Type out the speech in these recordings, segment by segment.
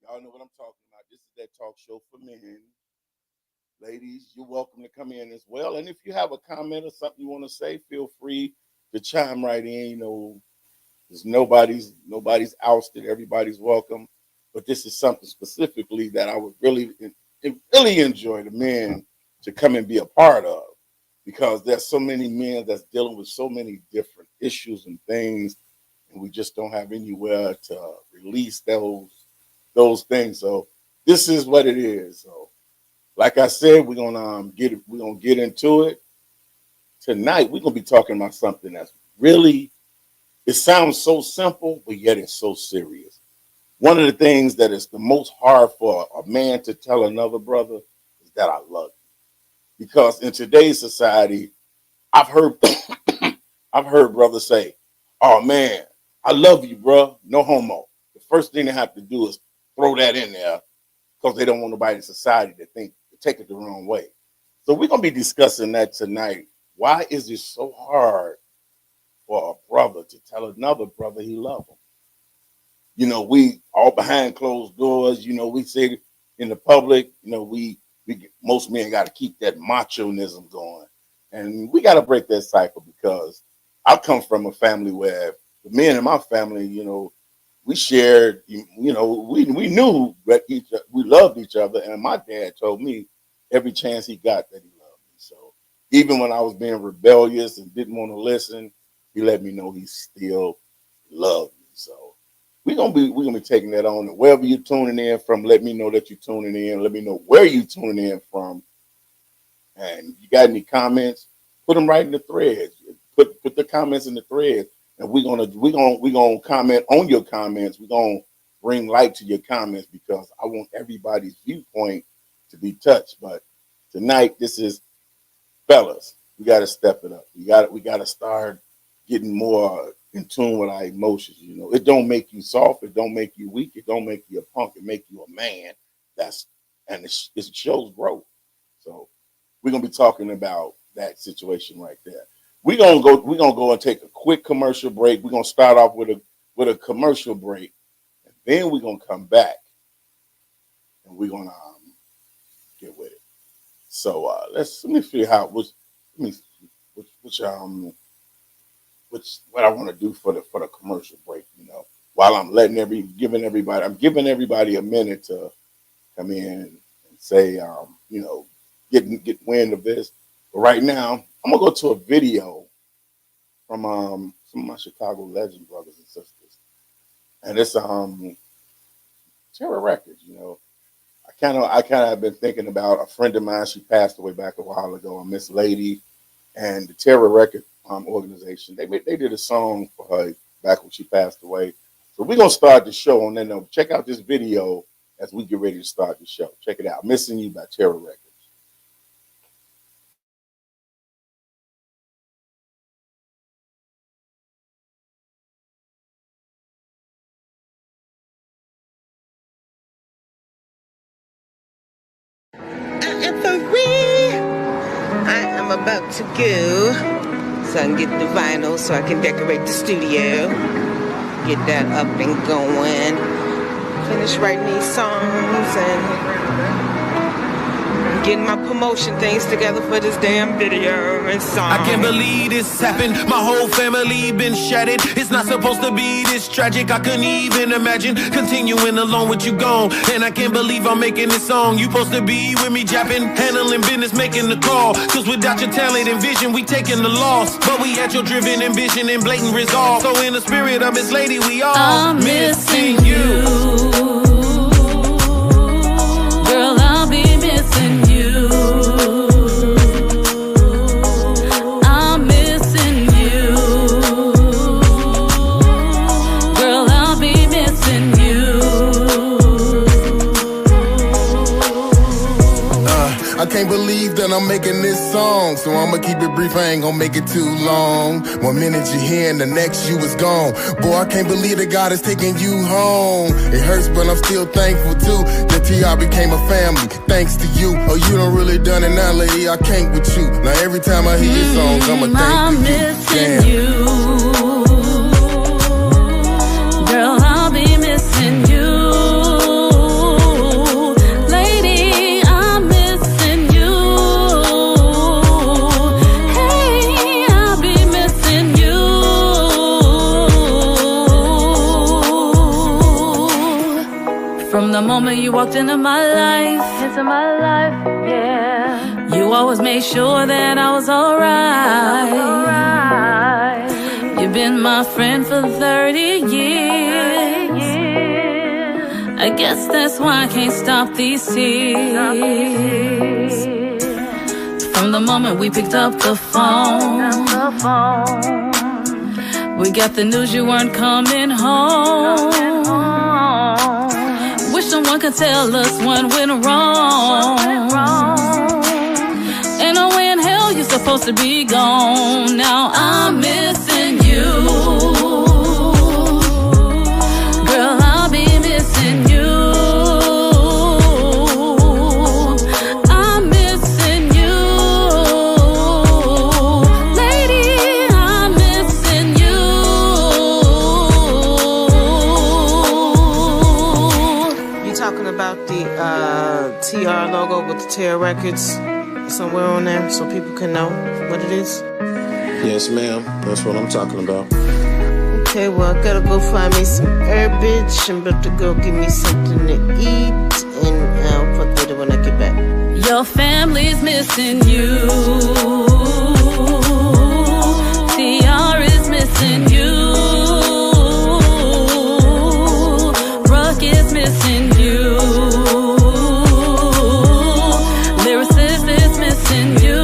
Y'all know what I'm talking about. This is that talk show for men. Ladies, you're welcome to come in as well. And if you have a comment or something you want to say, feel free to chime right in. You know, there's nobody's ousted. Everybody's welcome. But this is something specifically that I would really enjoy the men to come and be a part of, because there's so many men that's dealing with so many different issues and things, and we just don't have anywhere to release those things. So this is what it is. So, like I said, we're gonna get into it tonight. We're gonna be talking about something that's really, it sounds so simple, but yet it's so serious. One of the things that is the most hard for a man to tell another brother is that I love you. Because in today's society, I've heard I've heard brothers say, "Oh man, I love you, bro. No homo." The first thing they have to do is throw that in there because they don't want nobody in society to take it the wrong way. So we're gonna be discussing that tonight. Why is it so hard for a brother to tell another brother he loves him? You know, we all behind closed doors. You know, we say in the public. You know, most men got to keep that macho-nism going, and we got to break that cycle, because I come from a family where the men in my family, you know, we shared. You know, we knew that we loved each other, and my dad told me every chance he got that he loved me. So even when I was being rebellious and didn't want to listen, he let me know he still loved me. So we're gonna be taking that on. Wherever you're tuning in from, let me know that you're tuning in. Let me know where you're tuning in from. And if you got any comments, put them right in the threads. Put the comments in the thread, and we're gonna comment on your comments. We're gonna bring light to your comments, because I want everybody's viewpoint to be touched. But tonight, this is, fellas, we got to step it up. We got to start getting more in tune with our emotions. You know, it don't make you soft. It don't make you weak. It don't make you a punk. It make you a man. That's and it shows growth. So we're gonna be talking about that situation right there. We're gonna go and take a quick commercial break. We're gonna start off with a commercial break, and then we're gonna come back and we're gonna get with it. So let me figure out let me what I want to do for the commercial break. You know, while I'm giving everybody a minute to come in and say, you know, get wind of this. But right now, I'm gonna go to a video from some of my Chicago legend brothers and sisters, and it's Terror Records. You know, I kind of have been thinking about a friend of mine. She passed away back a while ago, a Miss Lady, and the Terror Record organization. They did a song for her back when she passed away. So we're gonna start the show, and then check out this video as we get ready to start the show. Check it out, "Missing You" by Terror Records. 3. I am about to go so I can get the vinyl so I can decorate the studio. Get that up and going. Finish writing these songs and getting my promotion things together for this damn video and song. I can't believe this happened. My whole family been shattered. It's not supposed to be this tragic. I couldn't even imagine continuing alone with you gone. And I can't believe I'm making this song. You supposed to be with me japping, handling business, making the call. Cause without your talent and vision, we taking the loss. But we had your driven ambition and blatant resolve. So in the spirit of Miss Lady, we all I'm missing you. Girl, I'll be missing you. I'm missing you. Girl, I'll be missing you. I can't believe that I'm making this song, so I'ma keep it brief, I ain't gonna make it too long. 1 minute you here and the next you is gone. Boy, I can't believe that God is taking you home. It hurts, but I'm still thankful too that T.I. became a family, thanks to you. Oh, you done really done it now, lady, I can't with you. Now every time I hear your songs, I'ma I'm thank you. missing you. Girl, I'll be missing you. Lady, I'm missing you. Hey, I'll be missing you. From the moment you walked into my life, yeah. You always made sure that I was alright. You've been my friend for 30 years. I guess that's why I can't stop these tears. From the moment we picked up the phone, we got the news you weren't coming home. Wish someone could tell us what went wrong. Ain't no way in hell you're supposed to be gone. Now I'm missing you. Girl, I'll be missing you. I'm missing you. Lady, I'm missing you. You talking about the TR logo with the TR Records somewhere on there so people can know what it is? Yes, ma'am. That's what I'm talking about. Okay, well, I gotta go find me some herbage. I'm about to go get me something to eat, and I'll fuck with it when I get back. Your family's missing you. TR is missing you. Ruck is missing you. Lyricist is missing you.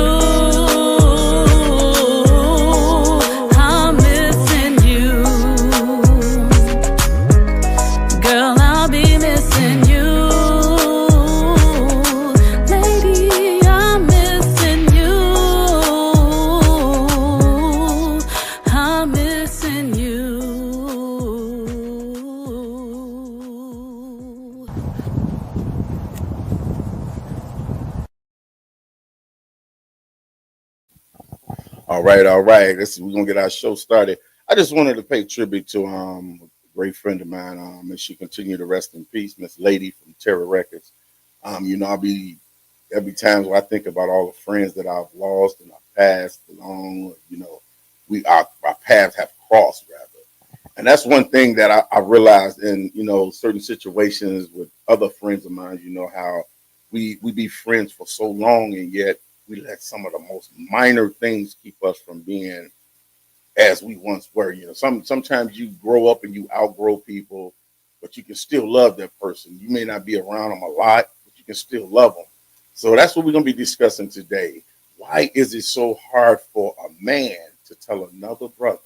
I'm missing you. Girl, I'll be missing you. Lady, I'm missing you. I'm missing you. All right. We're gonna get our show started. I just wanted to pay tribute to a great friend of mine. And she continue to rest in peace, Miss Lady from Terror Records. I'll be every time when I think about all the friends that I've lost and I've passed along. Our paths have crossed rather, and that's one thing that I realized in certain situations with other friends of mine. You know how we be friends for so long, and yet we let some of the most minor things keep us from being as we once were. Sometimes you grow up and you outgrow people, but you can still love that person. You may not be around them a lot, but you can still love them. So that's what we're going to be discussing today. Why is it so hard for a man to tell another brother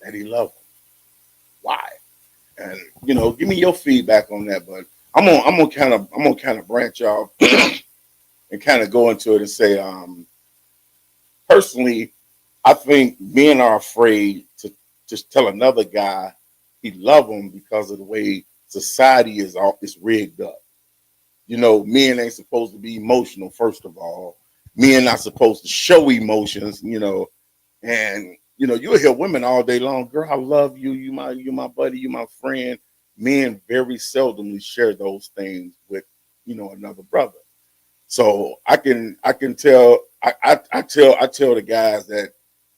that he loves him? Why? And give me your feedback on that. But I'm gonna kind of branch off and kind of go into it and say, personally, I think men are afraid to just tell another guy he love him because of the way society is rigged up. You know, men ain't supposed to be emotional, first of all. Men not supposed to show emotions, you know, and you know, you'll hear women all day long, girl, I love you, you my buddy, you my friend. Men very seldomly share those things with, you know, another brother. So I can tell I tell the guys that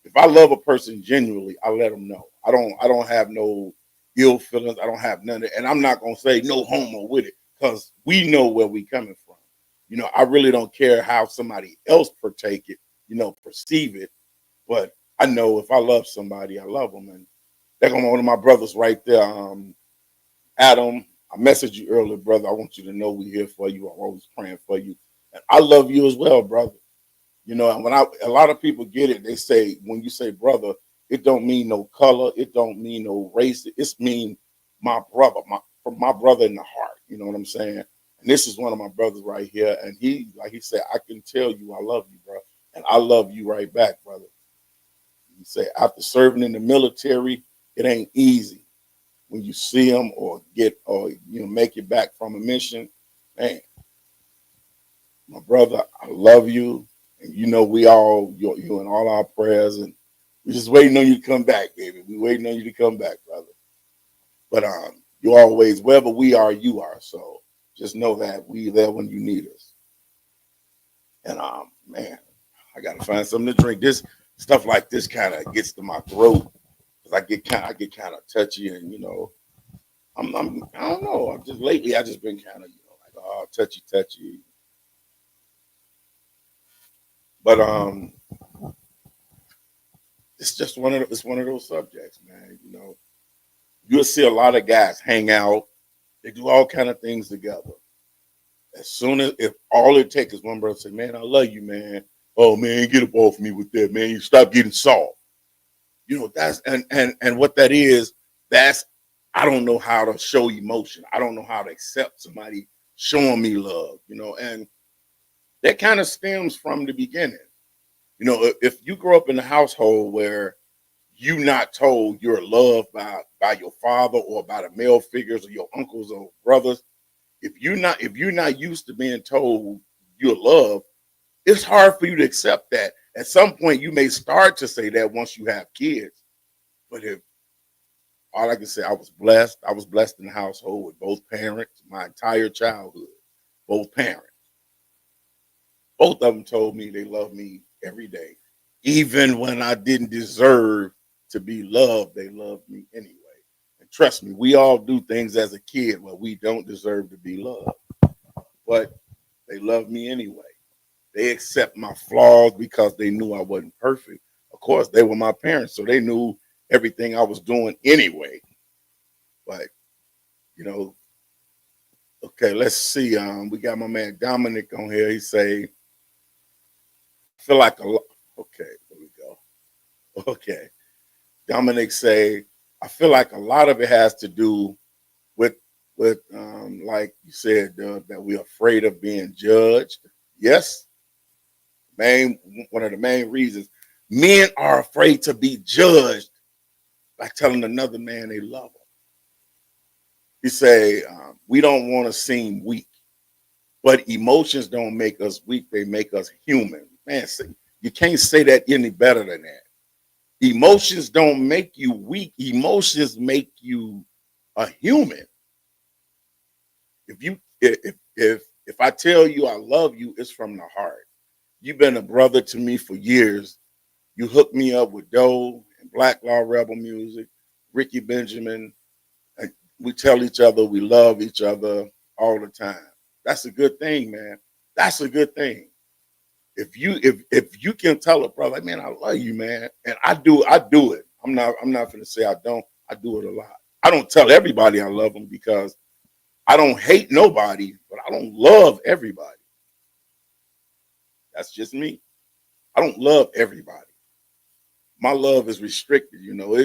if I love a person genuinely, I let them know. I don't have no ill feelings. I don't have none of it. And I'm not gonna say no homo with it because we know where we coming from. You know, I really don't care how somebody else partake it, you know, perceive it. But I know if I love somebody, I love them. And they're gonna one of my brothers right there. Adam, I messaged you earlier, brother. I want you to know we're here for you. I'm always praying for you. And I love you as well, brother. You know, and when a lot of people get it, they say when you say brother, it don't mean no color, it don't mean no race. It's mean my brother, my brother in the heart. You know what I'm saying? And this is one of my brothers right here. And he, like he said, I can tell you I love you, bro. And I love you right back, brother. He said, after serving in the military, it ain't easy when you see them or you know make it back from a mission. Man, my brother, I love you, and you know we all you in all our prayers, and we're just waiting on you to come back, baby. We're waiting on you to come back, brother. But you always wherever we are, you are. So just know that we there when you need us. And man, I gotta find something to drink. This stuff like this kind of gets to my throat because I get kind of touchy, and you know, I don't know. I'm just lately I just been kind of like touchy. But it's just one of those subjects, man. You know, you'll see a lot of guys hang out. They do all kind of things together. As soon as if all it takes is one brother say, "Man, I love you, man." Oh man, get up off me with that, man. You stop getting soft. You know that's and what that is. That's I don't know how to show emotion. I don't know how to accept somebody showing me love. You know, and that kind of stems from the beginning. You know, if you grow up in a household where you not told you're loved by your father or by the male figures or your uncles or brothers, if you're not used to being told you're loved, it's hard for you to accept that. At some point, you may start to say that once you have kids. But if all I can say, I was blessed. I was blessed in the household with both parents my entire childhood. Both parents. Both of them told me they loved me every day. Even when I didn't deserve to be loved, they loved me anyway. And trust me, we all do things as a kid where we don't deserve to be loved. But they love me anyway. They accept my flaws because they knew I wasn't perfect. Of course, they were my parents, so they knew everything I was doing anyway. But you know, okay, let's see. We got my man Dominic on here. He say, I feel like a lot. Okay, there we go. Okay. Dominic say, I feel like a lot of it has to do with like you said, that we're afraid of being judged. Yes, main one of the main reasons men are afraid to be judged by telling another man they love him. He say we don't want to seem weak, but emotions don't make us weak; they make us human. Man, you can't say that any better than that. Emotions don't make you weak. Emotions make you a human. If I tell you I love you, it's from the heart. You've been a brother to me for years. You hooked me up with Doe and Black Law Rebel music, Ricky Benjamin. And we tell each other we love each other all the time. That's a good thing, man. That's a good thing. If you can tell a brother, like, man, I love you, man, and I do it. I'm not gonna say I don't. I do it a lot. I don't tell everybody I love them because I don't hate nobody, but I don't love everybody. That's just me. I don't love everybody. My love is restricted. You know,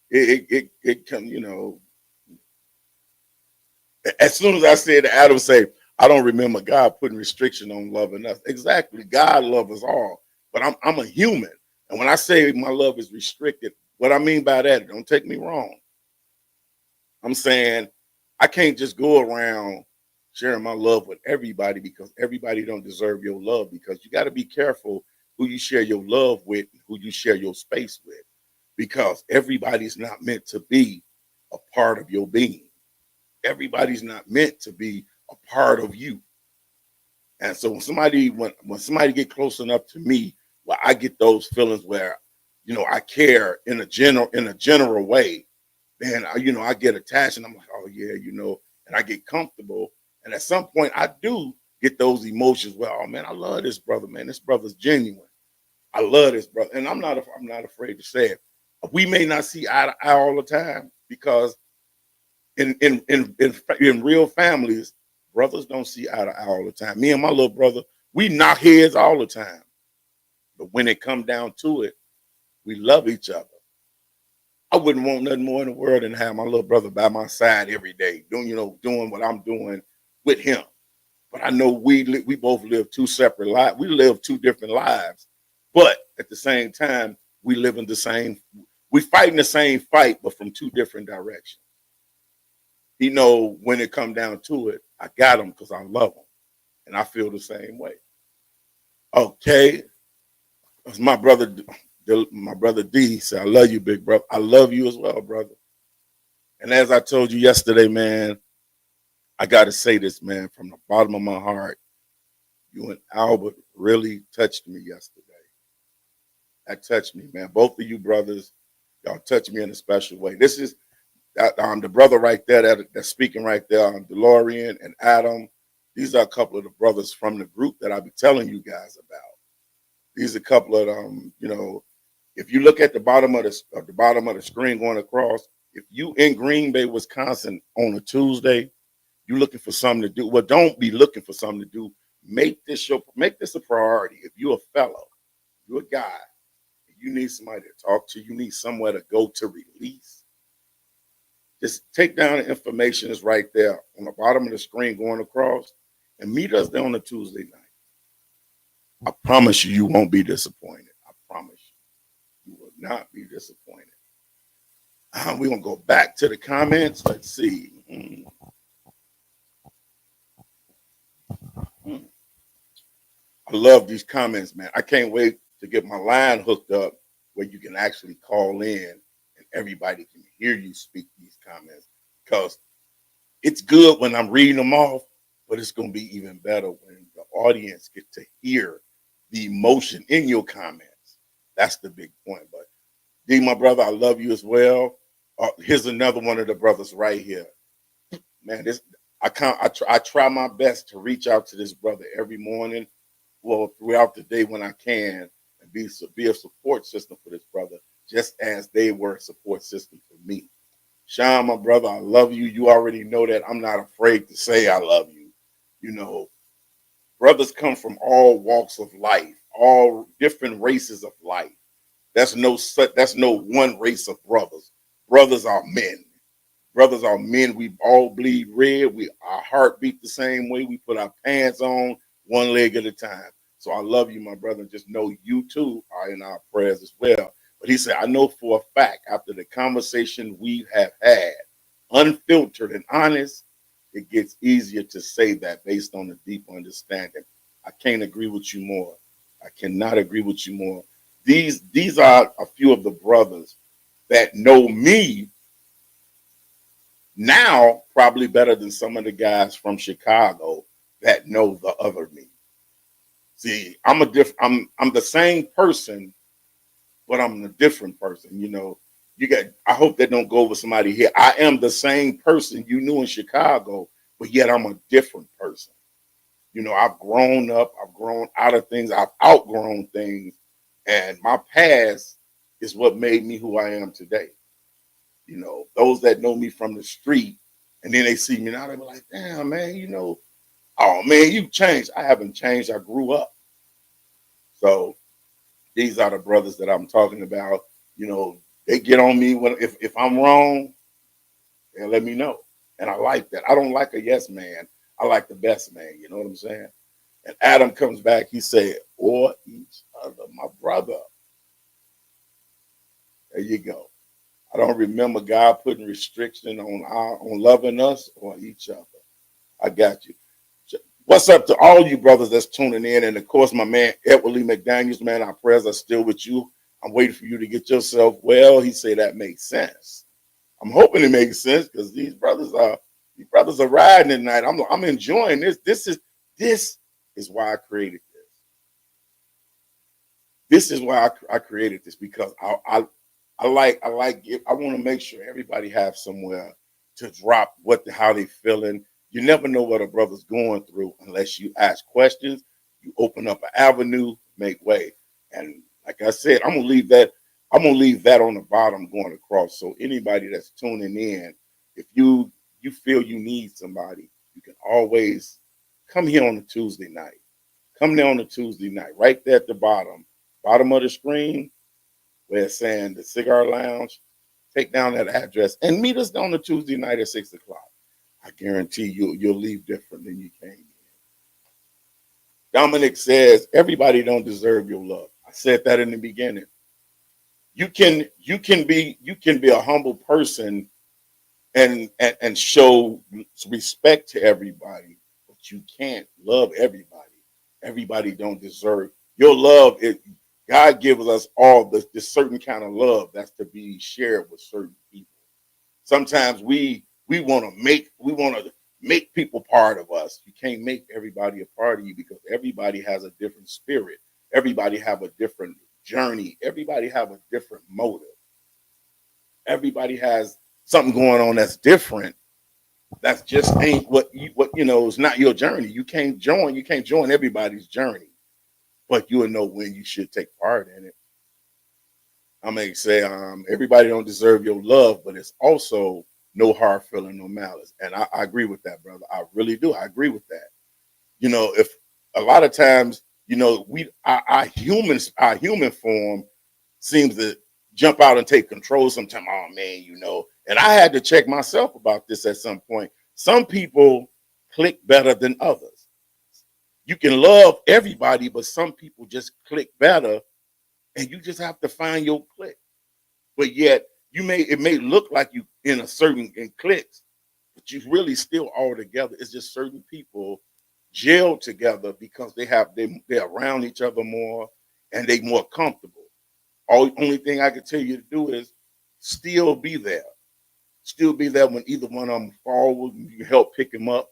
it can, you know, as soon as I said to Adam, say, I don't remember God putting restriction on loving us. Exactly. God loves us all. But I'm a human. And when I say my love is restricted, what I mean by that, don't take me wrong. I'm saying I can't just go around sharing my love with everybody because everybody don't deserve your love, because you got to be careful who you share your love with, who you share your space with, because everybody's not meant to be a part of your being. Everybody's not meant to be a part of you. And so when somebody get close enough to me, well, I get those feelings where, I care in a general way, then I get attached and I'm like, oh yeah, and I get comfortable. And at some point I do get those emotions where, oh man, I love this brother, man. This brother's genuine. I love this brother. And I'm not afraid to say it. We may not see eye to eye all the time because in real families, brothers don't see eye to eye all the time. Me and my little brother, we knock heads all the time. But when it come down to it, we love each other. I wouldn't want nothing more in the world than have my little brother by my side every day, doing what I'm doing with him. But I know we both live two separate lives. We live two different lives, but at the same time, we fighting the same fight, but from two different directions. When it come down to it, I got him because I love him, and I feel the same way. Okay, it's my brother. My brother D said, I love you, big brother. I love you as well, brother. And as I told you yesterday, man, I got to say this, man, from the bottom of my heart. You and Albert really touched me yesterday. That touched me, man. Both of you brothers, y'all touched me in a special way. This is the brother right there that's speaking right there, DeLorean and Adam. These are a couple of the brothers from the group that I'll be telling you guys about. These are a couple of if you look at the bottom of the screen going across, if you in Green Bay, Wisconsin on a Tuesday, you looking for something to do. Well, don't be looking for something to do. Make this a priority. If you're a fellow, you're a guy, you need somebody to talk to, you need somewhere to go to release. Just take down the information that's right there on the bottom of the screen going across and meet us there on a Tuesday night. I promise you, you won't be disappointed. I promise you. You will not be disappointed. We're going to go back to the comments. Let's see. I love these comments, man. I can't wait to get my line hooked up where you can actually call in and everybody can hear you speak these comments, because it's good when I'm reading them off, but it's going to be even better when the audience get to hear the emotion in your comments. That's the big point. But D, my brother, I love you as well. Here's another one of the brothers right here. Man, I try my best to reach out to this brother every morning, well, throughout the day when I can, and be a support system for this brother, just as they were a support system for me. Sean, my brother, I love you. You already know that. I'm not afraid to say I love you. Brothers come from all walks of life, all different races of life. That's no one race of brothers. Brothers are men. Brothers are men. We all bleed red. Our heart beat the same way. We put our pants on one leg at a time. So I love you, my brother. Just know you too are in our prayers as well. But he said, I know for a fact after the conversation we have had, unfiltered and honest, it gets easier to say that based on a deep understanding. I can't agree with you more. I cannot agree with you more. These are a few of the brothers that know me now probably better than some of the guys from Chicago that know the other me. See, I'm the same person, but I'm a different person. I hope that don't go over somebody here. I am the same person you knew in Chicago, but yet I'm a different person. I've grown up, I've grown out of things, I've outgrown things, and my past is what made me who I am today. Those that know me from the street, and then they see me now, they be like, damn, man, oh man, you changed. I haven't changed, I grew up. So these are the brothers that I'm talking about. They get on me if I'm wrong, they let me know. And I like that. I don't like a yes man. I like the best man. You know what I'm saying? And Adam comes back. He said, or each other, my brother. There you go. I don't remember God putting restriction on loving us or each other. I got you. What's up to all you brothers that's tuning in? And of course, my man, Edward Lee McDaniels, man, our prayers are still with you. I'm waiting for you to get yourself well. He said that makes sense. I'm hoping it makes sense because these brothers are riding tonight. I'm enjoying this. This is why I created this. This is why I created this because I like it. I want to make sure everybody have somewhere to drop how they feeling. You never know what a brother's going through unless you ask questions. You open up an avenue, make way. And like I said, I'm gonna leave that on the bottom going across. So anybody that's tuning in, if you feel you need somebody, you can always come here on a Tuesday night. Come there on a Tuesday night, right there at the bottom of the screen, where it's saying the Cigar Lounge. Take down that address and meet us on a Tuesday night at 6 o'clock. I guarantee you'll leave different than you came in. Dominic says everybody don't deserve your love. I said that in the beginning. You can be a humble person and show respect to everybody, but you can't love everybody. Everybody don't deserve your love. God gives us all this certain kind of love that's to be shared with certain people. Sometimes we want to make people part of us. You can't make everybody a part of you because everybody has a different spirit. Everybody have a different journey. Everybody have a different motive. Everybody has something going on that's different. That's just ain't what it's not your journey. You can't join everybody's journey, but you'll know when you should take part in it. I may say, everybody don't deserve your love, but it's also no hard feeling, no malice. And I agree with that, brother. I really do. I agree with that. If a lot of times, our human form seems to jump out and take control sometimes. Oh man, and I had to check myself about this at some point. Some people click better than others. You can love everybody, but some people just click better, and you just have to find your click. But yet, it may look like you in clicks, but you really still all together. It's just certain people gel together because they're around each other more and they more comfortable. Only thing I can tell you to do is still be there. Still be there when either one of them fall. You can help pick them up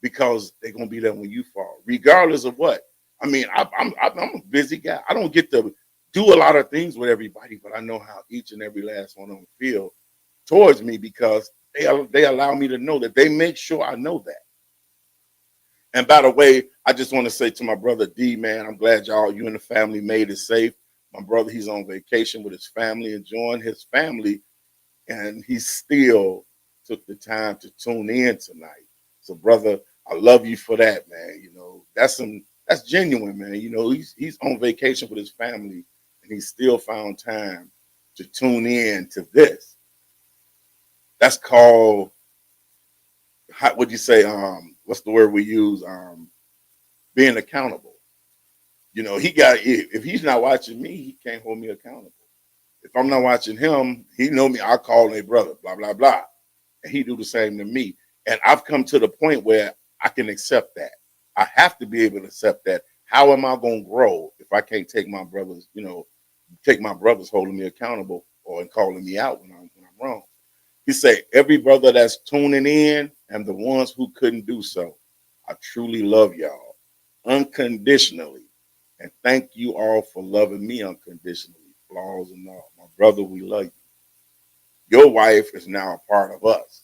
because they're gonna be there when you fall, regardless of what. I mean, I'm a busy guy. I don't get to do a lot of things with everybody, but I know how each and every last one of them feel towards me because they allow me to know that they make sure I know that. And by the way, I just want to say to my brother D, man, I'm glad you and the family made it safe. My brother, he's on vacation with his family, enjoying his family, and he still took the time to tune in tonight. So, brother, I love you for that, man. That's genuine, man. He's on vacation with his family, and he still found time to tune in to this. That's called, what'd you say? What's the word we use? Being accountable. If he's not watching me, he can't hold me accountable. If I'm not watching him, he know me. I call him a brother, blah, blah, blah. And he do the same to me. And I've come to the point where I can accept that. I have to be able to accept that. How am I going to grow if I can't take my brothers holding me accountable or calling me out when I'm wrong? He say, every brother that's tuning in and the ones who couldn't do so, I truly love y'all unconditionally. And thank you all for loving me unconditionally, flaws and all. My brother, we love you. Your wife is now a part of us.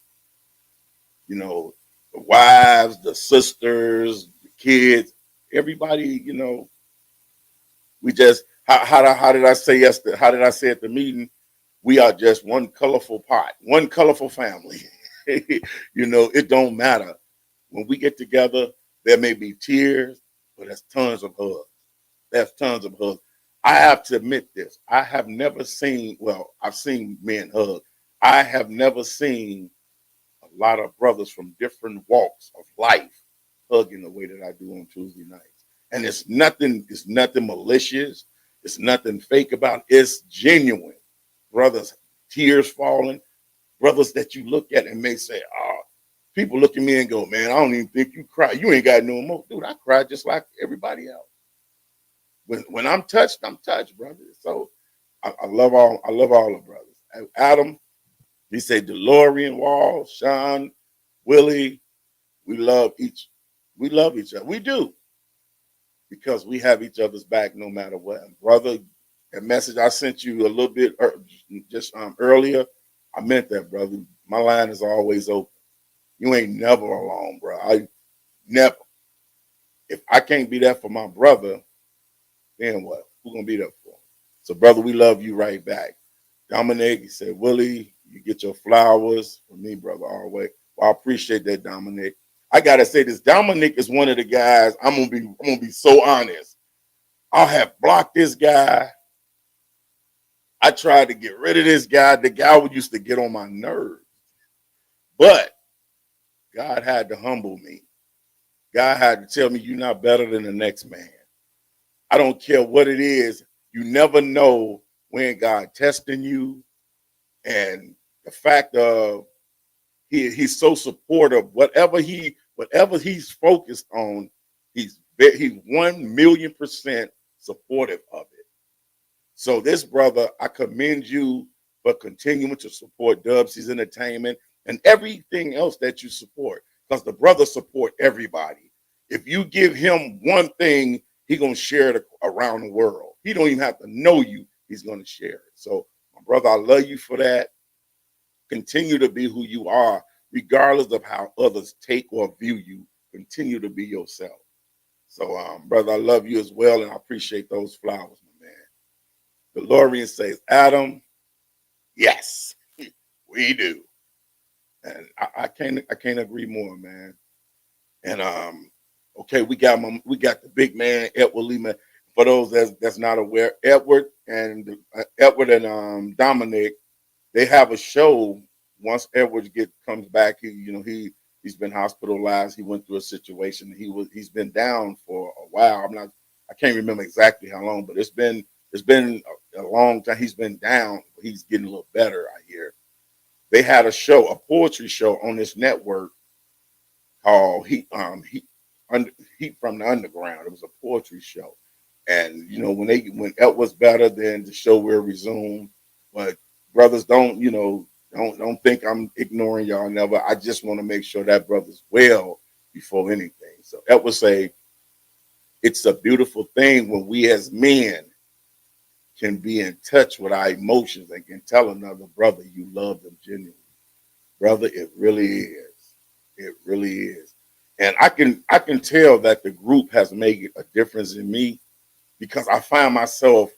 The wives, the sisters, the kids, everybody, we just, how did I say yesterday? How did I say at the meeting? We are just one colorful pot, one colorful family. It don't matter. When we get together, there may be tears, but there's tons of hugs. There's tons of hugs. I have to admit this. I have never seen, I've seen men hug. I have never seen a lot of brothers from different walks of life hugging the way that I do on Tuesday nights. And it's nothing malicious. It's nothing fake about it. It's genuine. Brothers, tears falling. Brothers that you look at and may say, oh, people look at me and go, man, I don't even think you cry. You ain't got no emotion. Dude, I cry just like everybody else. When I'm touched, brother. So I love all the brothers. And Adam, he said DeLorean, Wall, Sean, Willie, we love each other. We do, because we have each other's back no matter what. And brother, that message I sent you a little bit just earlier, I meant that, brother. My line is always open. You ain't never alone, bro. I never. If I can't be there for my brother, then what? Who gonna be there for him? So, brother, we love you right back. Dominic, he said, Willie, you get your flowers from me, brother, always. Well, I appreciate that, Dominic. I gotta say this. Dominic is one of the guys. I'm gonna be so honest. I have blocked this guy. I tried to get rid of this guy. The guy who used to get on my nerves. But God had to humble me. God had to tell me you're not better than the next man. I don't care what it is. You never know when God testing you. And the fact of he's so supportive. Whatever he's focused on, he's 1,000,000% supportive of it. So this brother, I commend you for continuing to support Dubsy's Entertainment and everything else that you support, because the brother support everybody. If you give him one thing, he gonna share it around the world. He don't even have to know you. He's gonna share it. So, my brother, I love you for that. Continue to be who you are, regardless of how others take or view you. Continue to be yourself. So, brother, I love you as well, and I appreciate those flowers, my man. DeLorean says, Adam, yes, we do. And I can't agree more, man. And okay, we got the big man, Edward Lehman. For those that's not aware, Edward and Dominic, they have a show. Once Edward comes back, he's been hospitalized. He went through a situation. He's been down for a while. I can't remember exactly how long, but it's been a long time. He's been down. He's getting a little better, I hear. They had a poetry show on this network called Heat from the Underground. It was a poetry show. And when Ed was better, then the show will resume. But brothers, don't think I'm ignoring y'all. Never. I just want to make sure that brother's well before anything. So Ed would say, it's a beautiful thing when we as men can be in touch with our emotions and can tell another brother you love them genuinely. Brother, it really is. It really is. And I can tell that the group has made a difference in me, because I find myself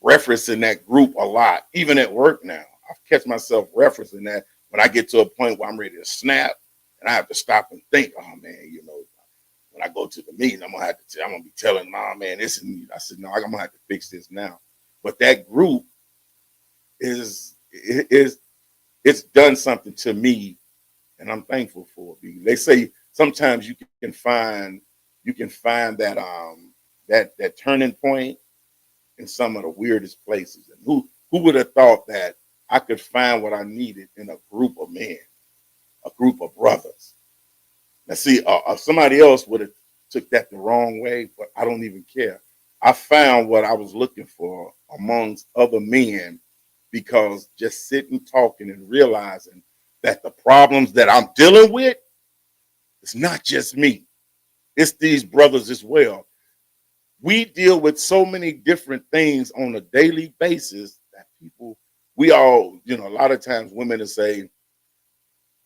referencing that group a lot, even at work now. I catch myself referencing that when I get to a point where I'm ready to snap and I have to stop and think, oh man, when I go to the meeting, I'm gonna be telling my man this, and I said, no, I'm gonna have to fix this now. But that group it's done something to me, and I'm thankful for it. They say sometimes you can find that turning point in some of the weirdest places. And who would have thought that I could find what I needed in a group of men, a group of brothers? Now, see, somebody else would have took that the wrong way, but I don't even care. I found what I was looking for amongst other men, because just sitting, talking, and realizing that the problems that I'm dealing with, it's not just me. It's these brothers as well. We deal with so many different things on a daily basis that we all, a lot of times women will say,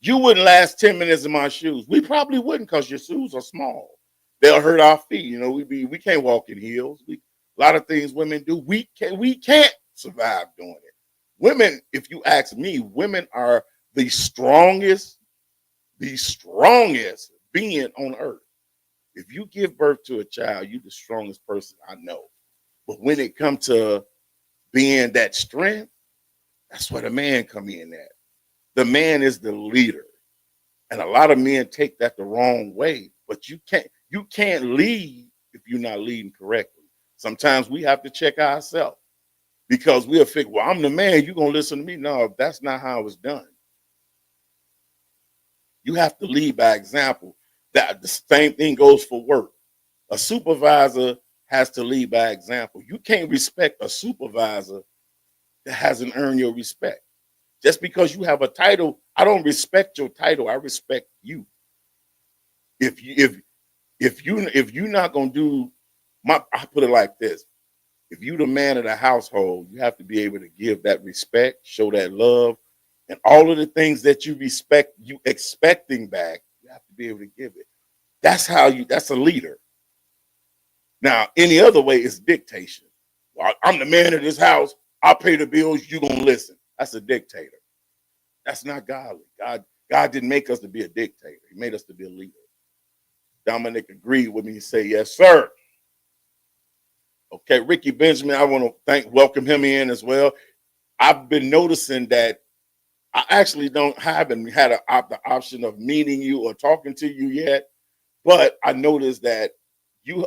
you wouldn't last 10 minutes in my shoes. We probably wouldn't, because your shoes are small. They'll hurt our feet. We can't walk in heels. A lot of things women do, we can't survive doing it. Women, if you ask me, women are the strongest being on earth. If you give birth to a child, you're the strongest person I know. But when it comes to being that strength, that's where the man come in at. The man is the leader. And a lot of men take that the wrong way. But you can't lead if you're not leading correctly. Sometimes we have to check ourselves, because we'll think, well, I'm the man, you're going to listen to me. No, that's not how it's done. You have to lead by example. That the same thing goes for work. A supervisor has to lead by example. You can't respect a supervisor that hasn't earned your respect. Just because you have a title, I don't respect your title. I respect you. If you if you're not gonna do I put it like this. If you the man of the household, you have to be able to give that respect, show that love, and all of the things that you respect, you expecting back, you have to be able to give it. That's a leader. Now, any other way is dictation. Well, I'm the man of this house, I'll pay the bills, you gonna listen. That's a dictator. That's not godly. God didn't make us to be a dictator. He made us to be a leader. Dominic agreed with me and say, yes, sir. Okay, Ricky Benjamin, I want to welcome him in as well. I've been noticing that I actually haven't had the option of meeting you or talking to you yet, but I noticed that you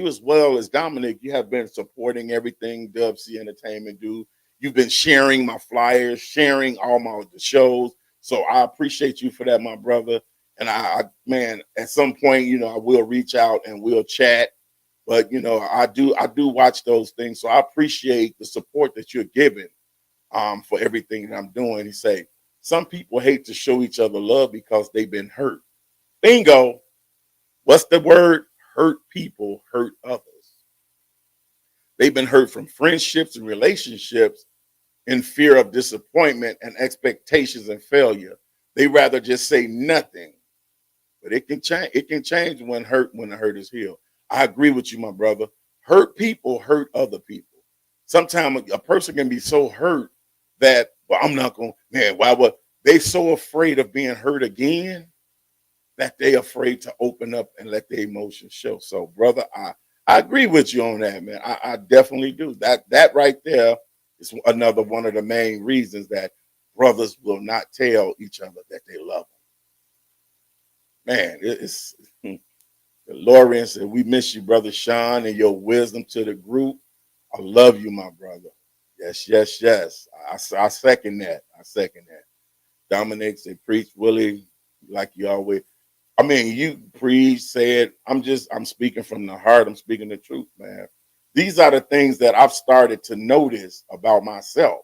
as well as Dominic, you have been supporting everything Dub C Entertainment do. You've been sharing my flyers, sharing all the shows. So I appreciate you for that, my brother. And man, at some point, I will reach out and we'll chat. But I do watch those things. So I appreciate the support that you're giving for everything that I'm doing. He say, some people hate to show each other love because they've been hurt. Bingo. What's the word? Hurt people hurt others. They've been hurt from friendships and relationships in fear of disappointment and expectations and failure. They rather just say nothing. But it can change. It can change when the hurt is healed. I agree with you, my brother. Hurt people hurt other people. Sometimes a person can be so hurt that, well, I'm not going, man, why would they so afraid of being hurt again that they afraid to open up and let their emotions show. So, brother, I agree with you on that, man. I definitely do. That right there is another one of the main reasons that brothers will not tell each other that they love them. Man, it's Lorian said, we miss you, brother Sean, and your wisdom to the group. I love you, my brother. Yes, yes, yes. I second that. I second that. Dominic said, preach, Willie, like you always. I mean, you preach, said, I'm speaking from the heart. I'm speaking the truth, man. These are the things that I've started to notice about myself.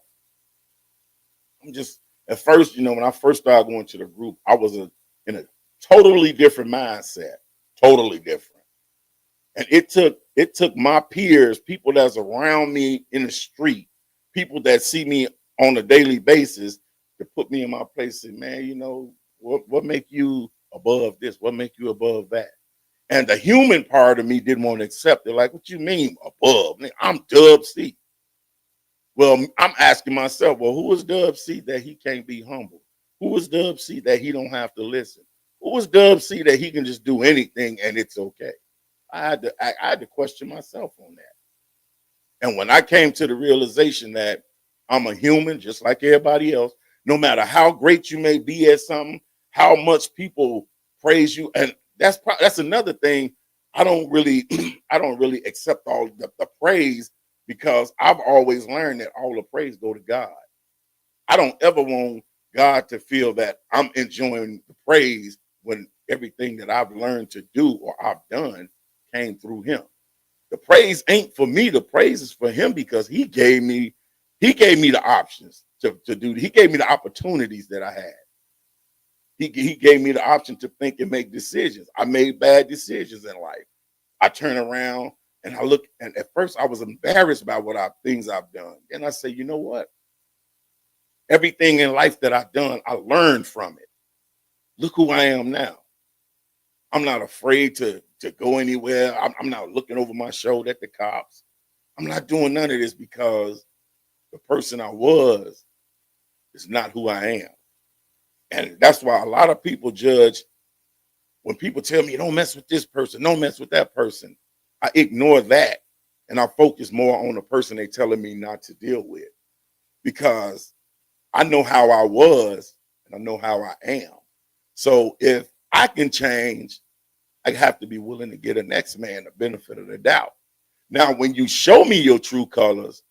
At first, when I first started going to the group, I was in a totally different mindset. Totally different. And it took my peers, people that's around me in the street, people that see me on a daily basis, to put me in my place and, man, what make you above this? What make you above that? And the human part of me didn't want to accept it. Like, what you mean above? I'm Dub C. Well, I'm asking myself, well, who is Dub C that he can't be humble? Who is Dub C that he don't have to listen? Who is Dub C that he can just do anything and it's okay? I had to question myself on that. And when I came to the realization that I'm a human just like everybody else, no matter how great you may be at something, how much people praise you, and that's another thing. I don't really accept all the praise, because I've always learned that all the praise go to God. I don't ever want God to feel that I'm enjoying the praise when everything that I've learned to do or I've done came through him. The praise ain't for me. The praise is for him, because he gave me the options to do. He gave me the opportunities that I had. He gave me the option to think and make decisions. I made bad decisions in life. I turn around and I look, and at first I was embarrassed by things I've done. And I say, you know what? Everything in life that I've done, I learned from it. Look who I am now. I'm not afraid to go anywhere. I'm not looking over my shoulder at the cops. I'm not doing none of this, because the person I was is not who I am. And that's why a lot of people judge. When people tell me, don't mess with this person, don't mess with that person, I ignore that and I focus more on the person they're telling me not to deal with, because I know how I was and I know how I am. So if I can change, I have to be willing to give the next man the benefit of the doubt. Now, when you show me your true colors,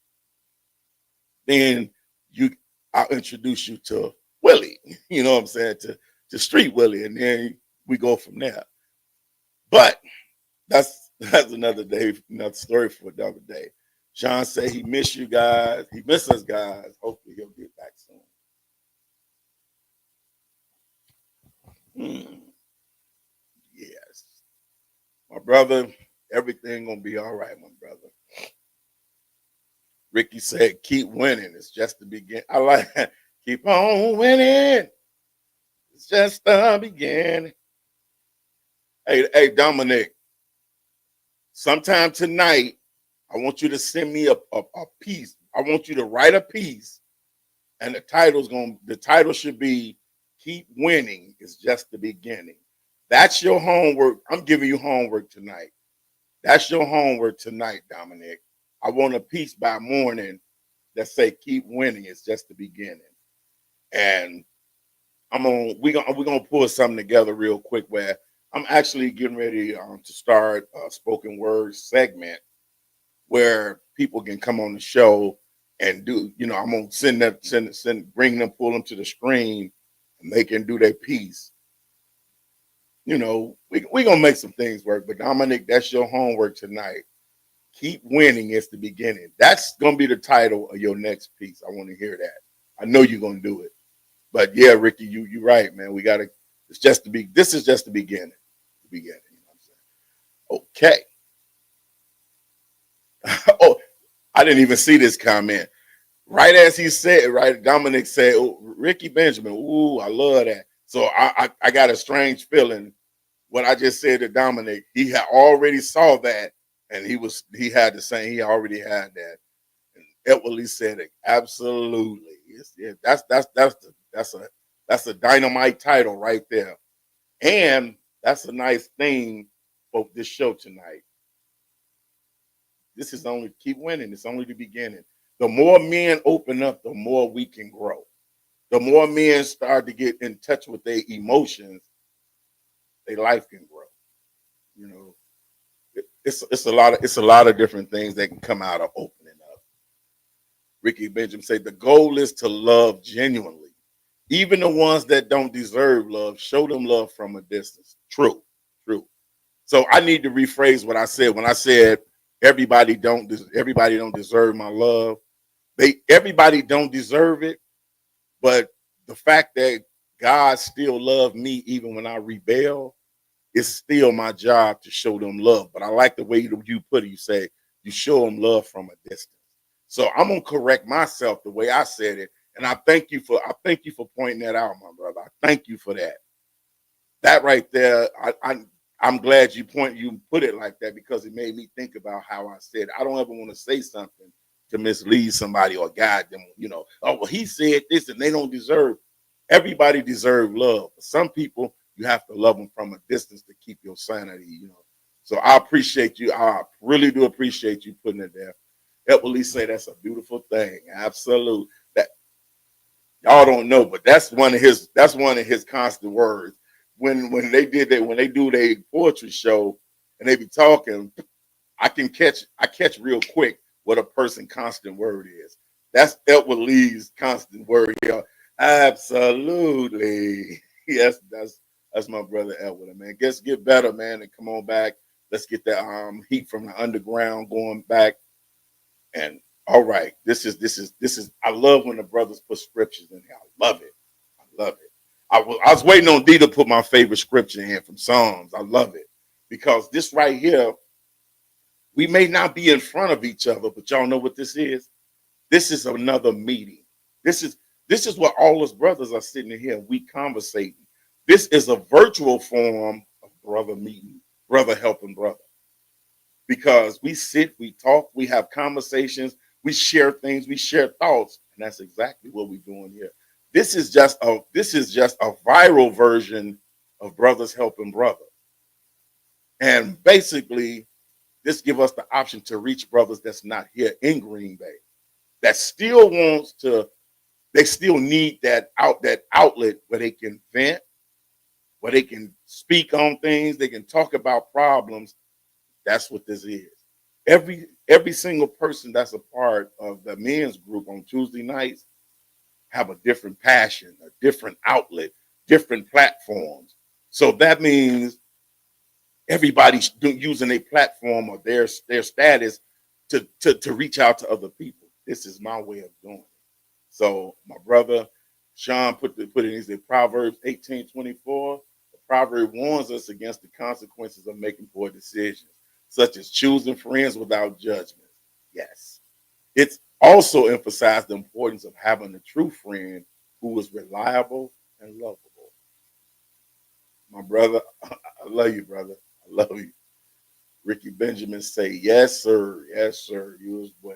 then I'll introduce you to Willie. You know what I'm saying? to Street Willie, and then we go from there. But that's another day, another story for another day. Sean said he miss you guys. He miss us guys. Hopefully he'll get back soon. Yes. My brother, everything gonna be all right, my brother. Ricky said, keep winning. It's just the beginning. I like that. Keep on winning. It's just the beginning. Hey, Dominic, sometime tonight, I want you to send me a piece. I want you to write a piece, and the title should be Keep Winning. It's just the beginning. That's your homework. I'm giving you homework tonight. That's your homework tonight, Dominic. I want a piece by morning that say keep winning. It's just the beginning. And we're gonna pull something together real quick where I'm actually getting ready to start a spoken word segment where people can come on the show and do, I'm gonna pull them to the screen and they can do their piece. We're gonna make some things work, but Dominic, that's your homework tonight. Keep winning is the beginning. That's gonna be the title of your next piece. I want to hear that. I know you're gonna do it. But yeah, Ricky, you're right, man. This is just the beginning. The beginning, you know what I'm saying? Okay. Oh, I didn't even see this comment. Right as he said, right, Dominic said, oh, Ricky Benjamin, ooh, I love that. So I got a strange feeling. What I just said to Dominic, he had already saw that, and he had the same. He already had that. And Edwardly said it absolutely. Yeah, that's a dynamite title right there, and that's a nice thing for this show tonight. This is only keep winning. It's only the beginning. The more men open up, the more we can grow. The more men start to get in touch with their emotions, their life can grow. It's a lot of different things that can come out of opening up. Ricky Benjamin said the goal is to love genuinely. Even the ones that don't deserve love, show them love from a distance. True. So I need to rephrase what I said when I said everybody don't deserve my love. Everybody don't deserve it, but the fact that God still loved me even when I rebel, it's still my job to show them love. But I like the way you put it. You say you show them love from a distance. So I'm gonna correct myself the way I said it, and I thank you for pointing that out, my brother. I thank you for that. That right there, I'm glad you put it like that because it made me think about how I said. I don't ever want to say something to mislead somebody or guide them. Oh well, he said this and they don't deserve. Everybody deserves love. But some people you have to love them from a distance to keep your sanity. So I appreciate you. I really do appreciate you putting it there. Edwardly say that's a beautiful thing. Absolute. That y'all don't know, but that's one of his constant words. When they do their poetry show and they be talking, I catch real quick what a person's constant word is. That's Edward Lee's constant word here. Absolutely. Yes, that's my brother Edward, man. Get better, man, and come on back. Let's get that heat from the underground going back. And all right, this is I love when the brothers put scriptures in here. I love it. I was waiting on D to put my favorite scripture in from Psalms. I love it because this right here, we may not be in front of each other, but y'all know what this is. This is another meeting. This is what all us brothers are sitting in here. We conversating. This is a virtual form of brother meeting, brother helping brother. Because we sit, we talk, we have conversations, we share things, we share thoughts, and that's exactly what we're doing here. This is just a viral version of brothers helping brother. And basically, this gives us the option to reach brothers that's not here in Green Bay, that still they still need that outlet where they can vent, where they can speak on things, they can talk about problems. That's what this is. Every single person that's a part of the men's group on Tuesday nights have a different passion, a different outlet. different platforms. So that means everybody's using a platform or their status to reach out to other people. This is my way of doing it. So my brother Sean put it in. He said Proverbs 18:24. The proverb warns us against the consequences of making poor decisions, such as choosing friends without judgment. Yes. It's also emphasized the importance of having a true friend who is reliable and lovable. My brother, I love you, brother. I love you. Ricky Benjamin say, yes, sir. Yes, sir. You as well.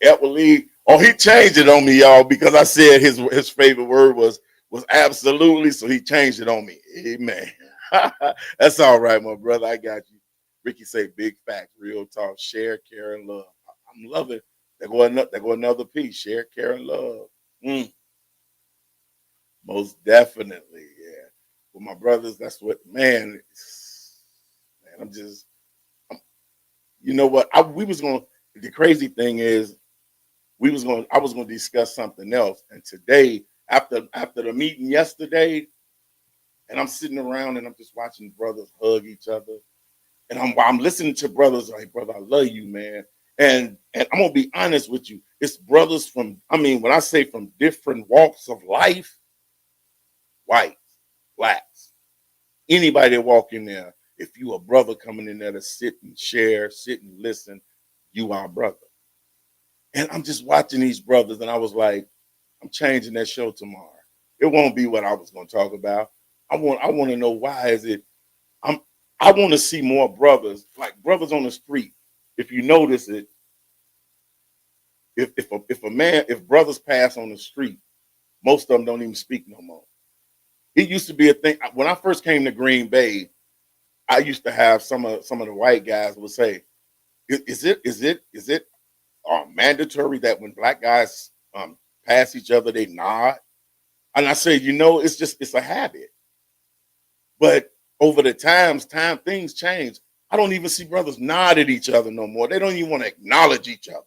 Edward oh, he changed it on me, y'all, because I said his favorite word was absolutely, so he changed it on me. Amen. That's all right, my brother. I got you. Ricky say big facts, real talk, share, care, and love. I'm loving it. There go another piece. Share, care, and love. Most definitely, yeah. With my brothers, that's what man. I'm just, you know what? We was going. The crazy thing is, I was going to discuss something else, and today, after the meeting yesterday, and I'm sitting around and I'm just watching brothers hug each other, and I'm listening to brothers like, brother, I love you, man. And I'm gonna be honest with you, it's brothers from, I mean, when I say from different walks of life, whites, blacks, anybody that walk in there, if you a brother coming in there to sit and share, sit and listen, you our brother. And I'm just watching these brothers, and I was like, I'm changing that show tomorrow. It won't be what I was going to talk about. I want to know why is it. I want to see more brothers, like brothers on the street. If you notice it, if brothers pass on the street, most of them don't even speak no more. It used to be a thing when I first came to Green Bay. I used to have some of the white guys would say, "Is it mandatory that when black guys pass each other they nod?" And I say, it's a habit. But over the time things change. I don't even see brothers nod at each other no more. They don't even want to acknowledge each other.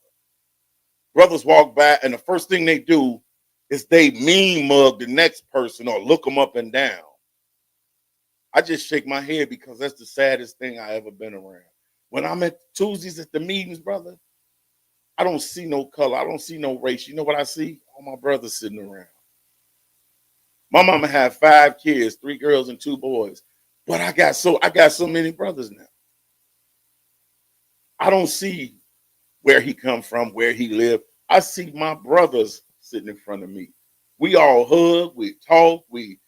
Brothers walk by, and the first thing they do is they mean mug the next person or look them up and down. I just shake my head because that's the saddest thing I ever been around. When I'm at Tuesdays at the meetings, brother, I don't see no color. I don't see no race. You know what I see? All my brothers sitting around. My mama had 5 kids, 3 girls and 2 boys. But I got so many brothers now. I don't see where he come from, where he lived. I see my brothers sitting in front of me. We all hug, we talk, we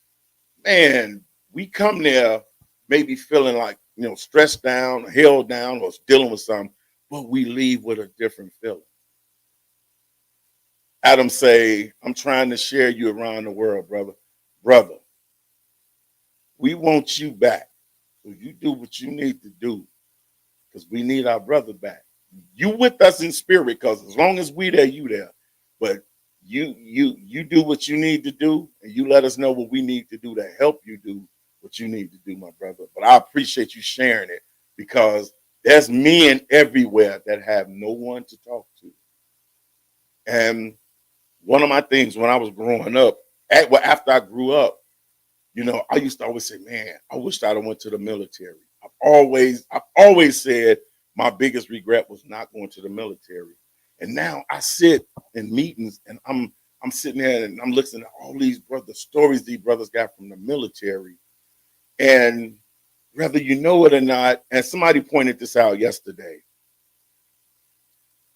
come there maybe feeling like, stressed down, held down, or dealing with something, but we leave with a different feeling. Adam say, I'm trying to share you around the world, brother. Brother, we want you back. So you do what you need to do because we need our brother back. You with us in spirit because as long as we there, you there. But you do what you need to do and you let us know what we need to do to help you do what you need to do, my brother. But I appreciate you sharing it because there's men everywhere that have no one to talk to. And one of my things when I was growing up, after I grew up, I used to always say, man, I wish I'd have went to the military. I've always said my biggest regret was not going to the military. And now I sit in meetings and I'm sitting there and I'm listening to all these stories these brothers got from the military. And whether you know it or not, and somebody pointed this out yesterday,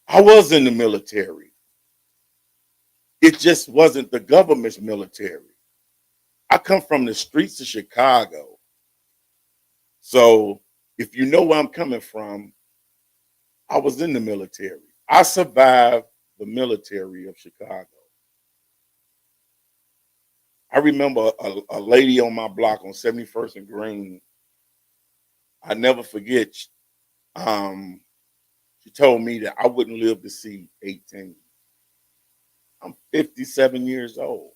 I was in the military. It just wasn't the government's military. I come from the streets of Chicago. So if you know where I'm coming from, I was in the military. I survived the military of Chicago. I remember a lady on my block on 71st and Green. I never forget. She told me that I wouldn't live to see 18. I'm 57 years old.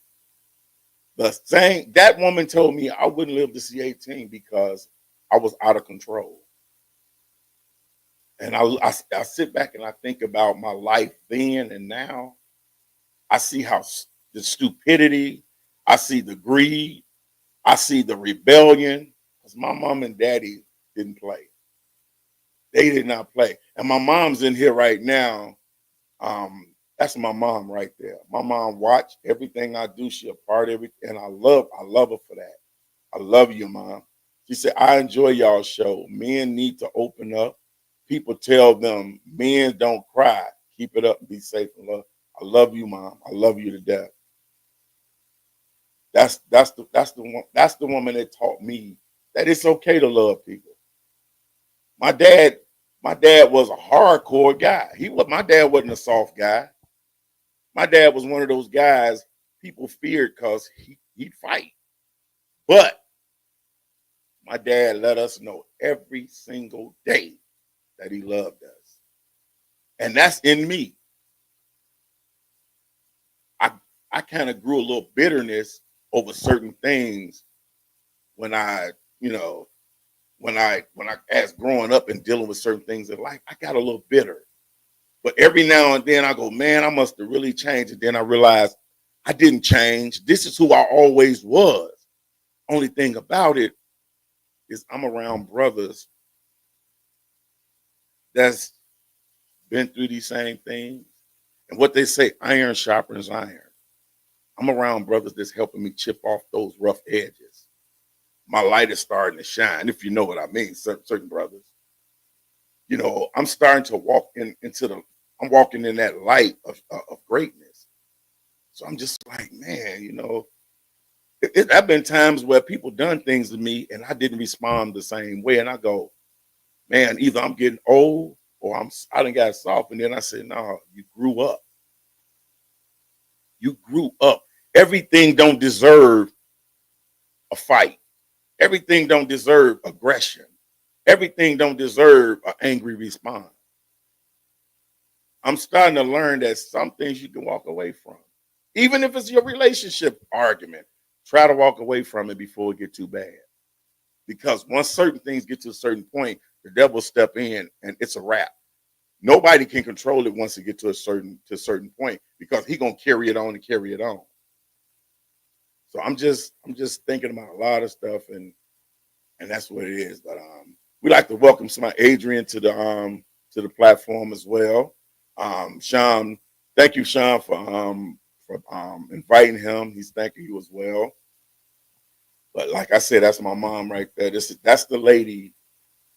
That woman told me I wouldn't live to see 18 because I was out of control. And I sit back and I think about my life then and now. I see how the stupidity, I see the greed. I see the rebellion. Because my mom and daddy didn't play. They did not play. And my mom's in here right now. That's my mom right there. My mom watched everything I do. She a part of it. And I love her for that. I love you, Mom. She said, I enjoy y'all's show. Men need to open up. People tell them men don't cry. Keep it up and be safe and love. I love you, Mom. I love you to death. That's the woman that taught me that it's okay to love people. My dad was a hardcore guy. My dad wasn't a soft guy. My dad was one of those guys people feared because he'd fight. But my dad let us know every single day that he loved us. And that's in me. I kind of grew a little bitterness over certain things when I as growing up and dealing with certain things in life, I got a little bitter. But every now and then I go, man, I must have really changed. And then I realized I didn't change. This is who I always was. Only thing about it is I'm around brothers that's been through these same things. And what they say, iron sharpens iron. I'm around brothers that's helping me chip off those rough edges. My light is starting to shine, if you know what I mean, certain brothers. You know, I'm starting to walk I'm walking in that light of greatness. So I'm just like, man, you know, I've been times where people done things to me and I didn't respond the same way. And I go, man, either I'm getting old or I done got soft. And then I said, no, you grew up. You grew up. Everything don't deserve a fight. Everything don't deserve aggression. Everything don't deserve an angry response. I'm starting to learn that some things you can walk away from. Even if it's your relationship argument, try to walk away from it before it get too bad. Because once certain things get to a certain point, the devil step in and it's a wrap. Nobody can control it once it get to a certain point because he gonna carry it on and carry it on. So I'm just thinking about a lot of stuff and that's what it is. But we'd like to welcome Adrian to the platform as well. Sean, thank you, Sean, for inviting him. He's thanking you as well. But like I said, that's my mom right there. That's the lady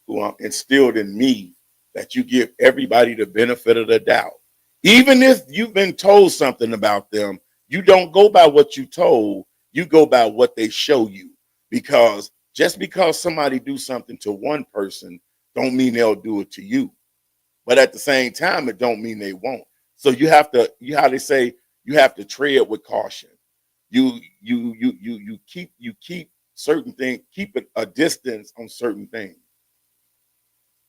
who instilled in me that you give everybody the benefit of the doubt. Even if you've been told something about them, you don't go by what you told, you go by what they show you. Because just because somebody do something to one person, don't mean they'll do it to you. But at the same time, it don't mean they won't. So you have to, how they say, you have to tread with caution. You keep certain things, keep it a distance on certain things.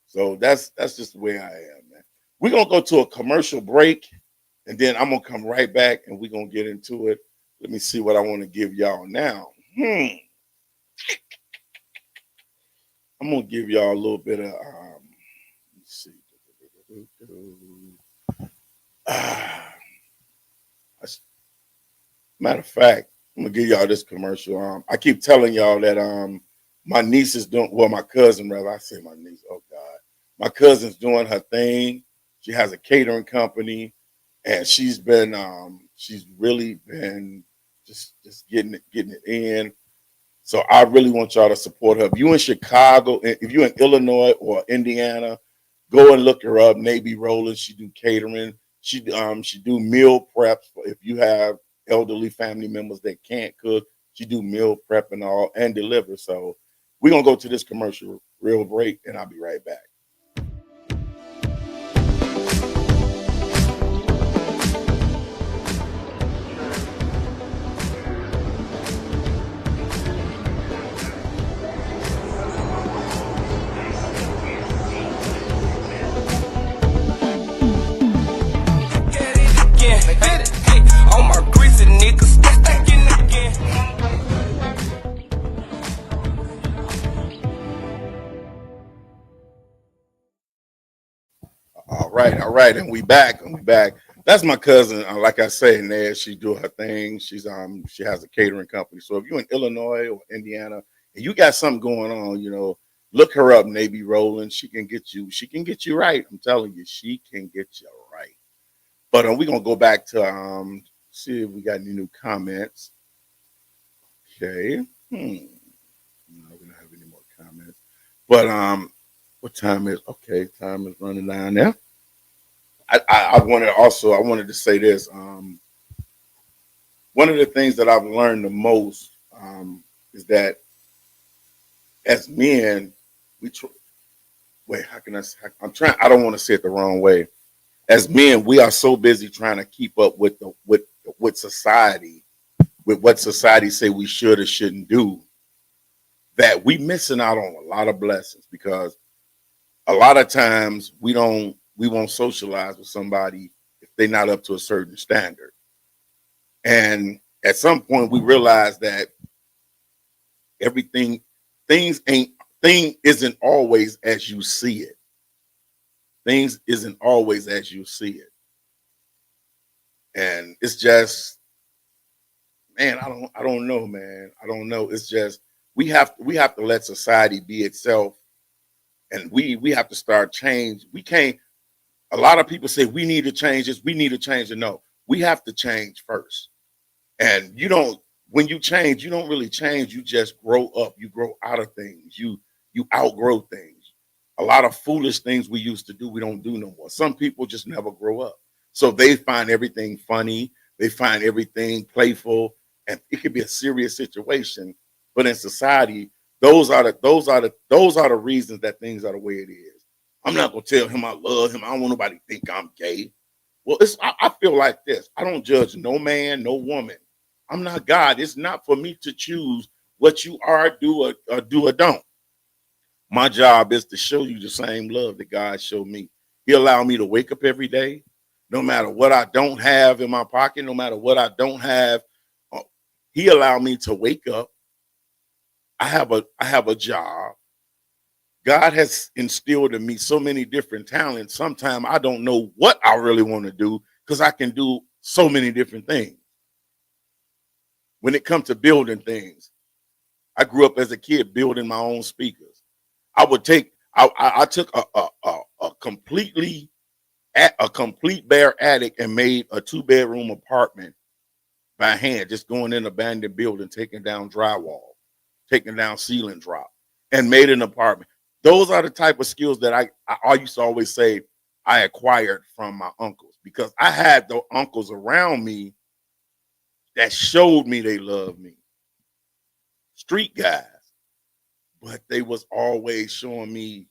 So that's just the way I am, man. We're gonna go to a commercial break, and then I'm gonna come right back and we're gonna get into it. Let me see what I want to give y'all now. I'm gonna give y'all a little bit of let's see. Matter of fact, I'm gonna give y'all this commercial. I keep telling y'all that my niece is doing, well, my cousin rather. I say my niece. Oh God, my cousin's doing her thing. She has a catering company, and she's really been just getting it in. So I really want y'all to support her. If you in Chicago, if you're in Illinois or Indiana, go and look her up. Navy Rollins. She do catering. She do meal preps if you have elderly family members that can't cook. She do meal prep and all and deliver. So we're gonna go to this commercial real break, and I'll be right back. All right, and we back. That's my cousin. Like I say, Ned, she do her thing. She has a catering company. So if you're in Illinois or Indiana and you got something going on, look her up, Navy Rowland. She can get you right. I'm telling you, she can get you right. But we're gonna go back to see if we got any new comments. Okay. No, we don't have any more comments. But what time is okay? Time is running down there. I wanted to say this. One of the things that I've learned the most is that as men, wait. How can I? I'm trying. I don't want to say it the wrong way. As men, we are so busy trying to keep up with society, with what society say we should or shouldn't do, that we missing out on a lot of blessings because a lot of times we won't socialize with somebody if they're not up to a certain standard. And at some point we realize that everything thing isn't always as you see it. Things isn't always as you see it. And it's just, man, I don't know, man. I don't know. It's just we have to let society be itself, and we have to start change. We can't. A lot of people say we need to change this, we need to change it. No, we have to change first. And when you change, you don't really change. You just grow up. You grow out of things. You outgrow things. A lot of foolish things we used to do, we don't do no more. Some people just never grow up. So they find everything funny. They find everything playful, and it could be a serious situation. But in society, those are the reasons that things are the way it is. I'm not gonna tell him I love him. I don't want nobody to think I'm gay. Well, I feel like this. I don't judge no man, no woman. I'm not God. It's not for me to choose what you are, do or don't. My job is to show you the same love that God showed me. He allowed me to wake up every day, no matter what I don't have in my pocket, no matter what I don't have. He allowed me to wake up. I have a job. God has instilled in me so many different talents. Sometimes I don't know what I really want to do because I can do so many different things. When it comes to building things, I grew up as a kid building my own speakers. I took a complete bare attic and made a 2-bedroom apartment by hand, just going in an abandoned building, taking down drywall, taking down ceiling drop, and made an apartment. Those are the type of skills that I used to always say I acquired from my uncles, because I had the uncles around me that showed me they loved me. Street guys. But they was always showing me,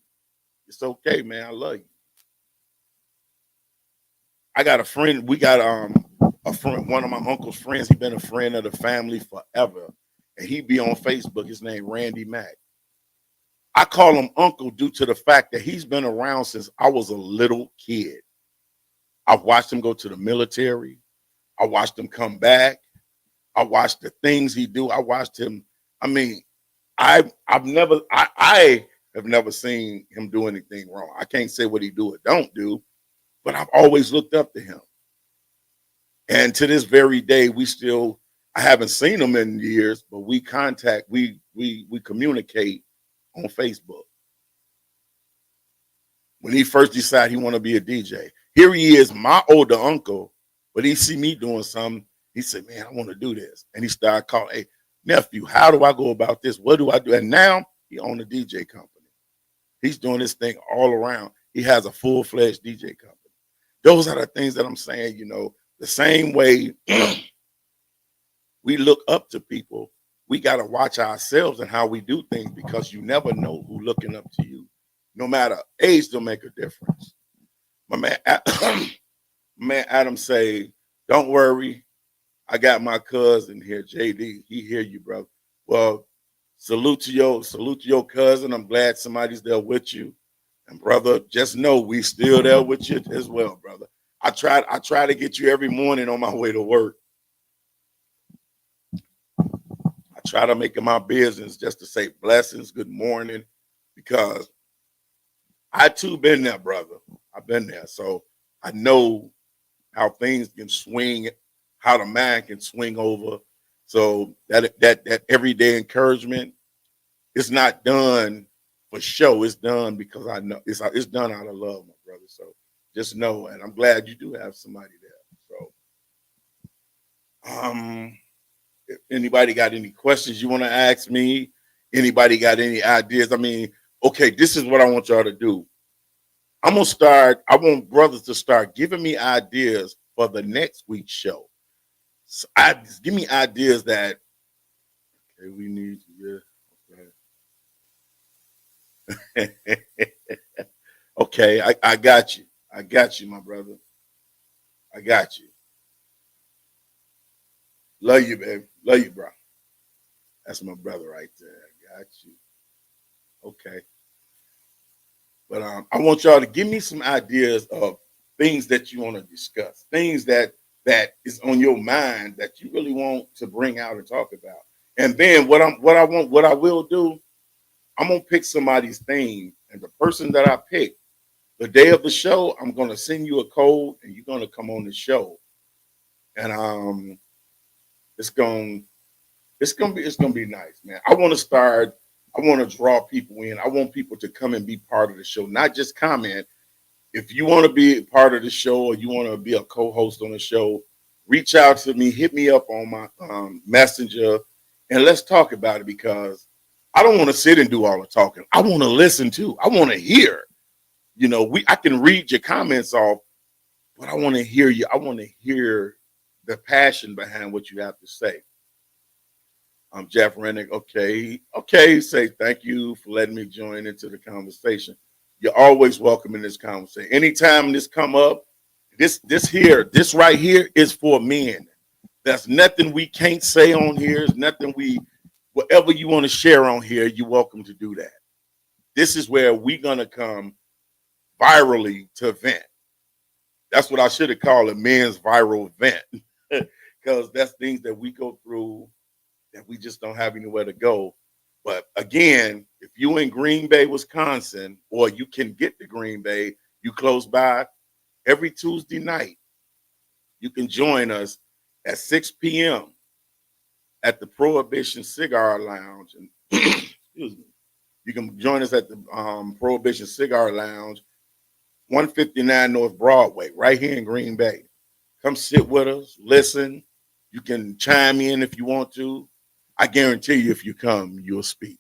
it's okay, man, I love you. I got a friend, we got a friend, one of my uncle's friends, he been a friend of the family forever. And he be on Facebook, his name Randy Mack. I call him uncle due to the fact that he's been around since I was a little kid. I've watched him go to the military. I watched him come back. I watched the things he do. I watched him. I mean, I have never seen him do anything wrong. I can't say what he do or don't do, but I've always looked up to him. And to this very day, I haven't seen him in years, but we communicate on Facebook. When he first decided he want to be a DJ, here he is, my older uncle, but he see me doing something. He said, man, I want to do this. And he started calling, hey, nephew, how do I go about this? What do I do? And now he owns a DJ company. He's doing this thing all around. He has a full-fledged DJ company. Those are the things that I'm saying, the same way we look up to people, we got to watch ourselves and how we do things, because you never know who's looking up to you. No matter age, don't make a difference. My man Adam say, don't worry. I got my cousin here, JD. He hear you, bro. Well, salute to your cousin. I'm glad somebody's there with you. And brother, just know we still there with you as well, brother. I try to get you every morning on my way to work. I try to make it my business just to say blessings, good morning, because I too been there, brother. I've been there. So I know how things can swing, how the mind can swing over. So that everyday encouragement, it's not done for show. It's done because I know it's done out of love, my brother. So just know, and I'm glad you do have somebody there. So if anybody got any questions you want to ask me, anybody got any ideas? I mean, okay, this is what I want y'all to do. I'm gonna start. I want brothers to start giving me ideas for the next week's show. So give me ideas that okay, we need to yeah. Okay, I got you. I got you, my brother. I got you. Love you, baby. Love you, bro. That's my brother right there. I got you. Okay. But I want y'all to give me some ideas of things that you want to discuss, things that is on your mind that you really want to bring out and talk about. And then what I will do, I'm gonna pick somebody's theme, and the person that I pick, the day of the show, I'm gonna send you a code, and you're gonna come on the show, and it's gonna it's gonna be nice, man. I want to start. I want to draw people in. I want people to come and be part of the show, not just comment. If you want to be part of the show or you want to be a co-host on the show, reach out to me, hit me up on my messenger, and let's talk about it because I don't want to sit and do all the talking. I want to listen too. I want to hear. You know, I can read your comments off, but I want to hear you. I want to hear the passion behind what you have to say. Jeff Rennick. Okay. Okay. Say thank you for letting me join into the conversation. You're always welcome in this conversation. Anytime this come up, this right here is for men. There's nothing we can't say on here. There's nothing whatever you want to share on here, you're welcome to do that. This is where we're gonna come virally to vent. That's what I should have called a men's viral vent. Because that's things that we go through that we just don't have anywhere to go. But again, if you in Green Bay, Wisconsin, or you can get to Green Bay, you close by, every Tuesday night, you can join us at 6 p.m. at the Prohibition Cigar Lounge. And excuse me. You can join us at the Prohibition Cigar Lounge, 159 North Broadway, right here in Green Bay. Come sit with us, listen. You can chime in if you want to. I guarantee you, if you come, you'll speak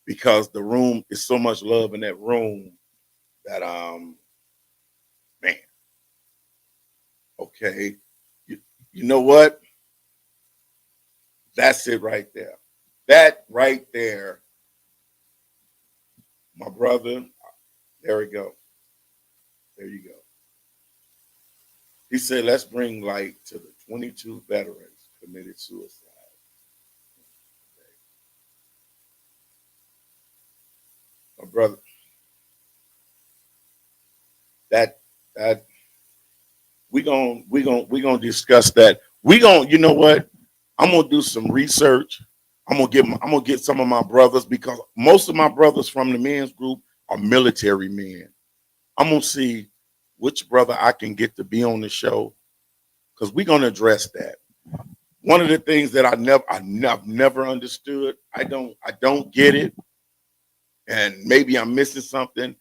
because the room is so much love in that room that man. Okay, you know what? That's it right there. That right there, my brother. There we go. There you go. He said, "Let's bring light to the 22 veterans committed suicide." My brother, that we gonna discuss that. You know what? I'm gonna do some research. I'm gonna get some of my brothers because most of my brothers from the men's group are military men. I'm gonna see which brother I can get to be on the show because we're gonna address that. One of the things that I've never understood. I don't get it, and maybe I'm missing something,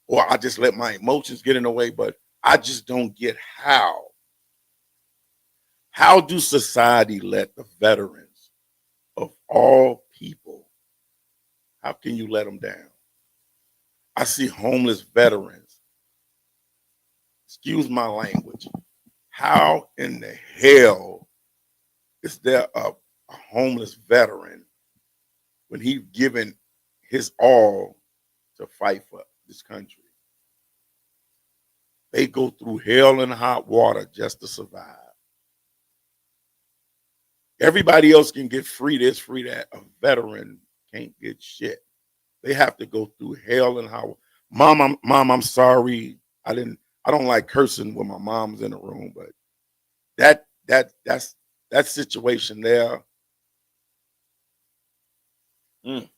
or I just let my emotions get in the way. But I just don't get how. How do society let the veterans of all people? How can you let them down? I see homeless veterans. Excuse my language. How in the hell is there a homeless veteran when he's given his all to fight for this country? They go through hell and hot water just to survive. Everybody else can get free this, free that. A veteran can't get shit. They have to go through hell and hot. Mom, I'm sorry. I don't like cursing when my mom's in the room, but that situation there. Mm,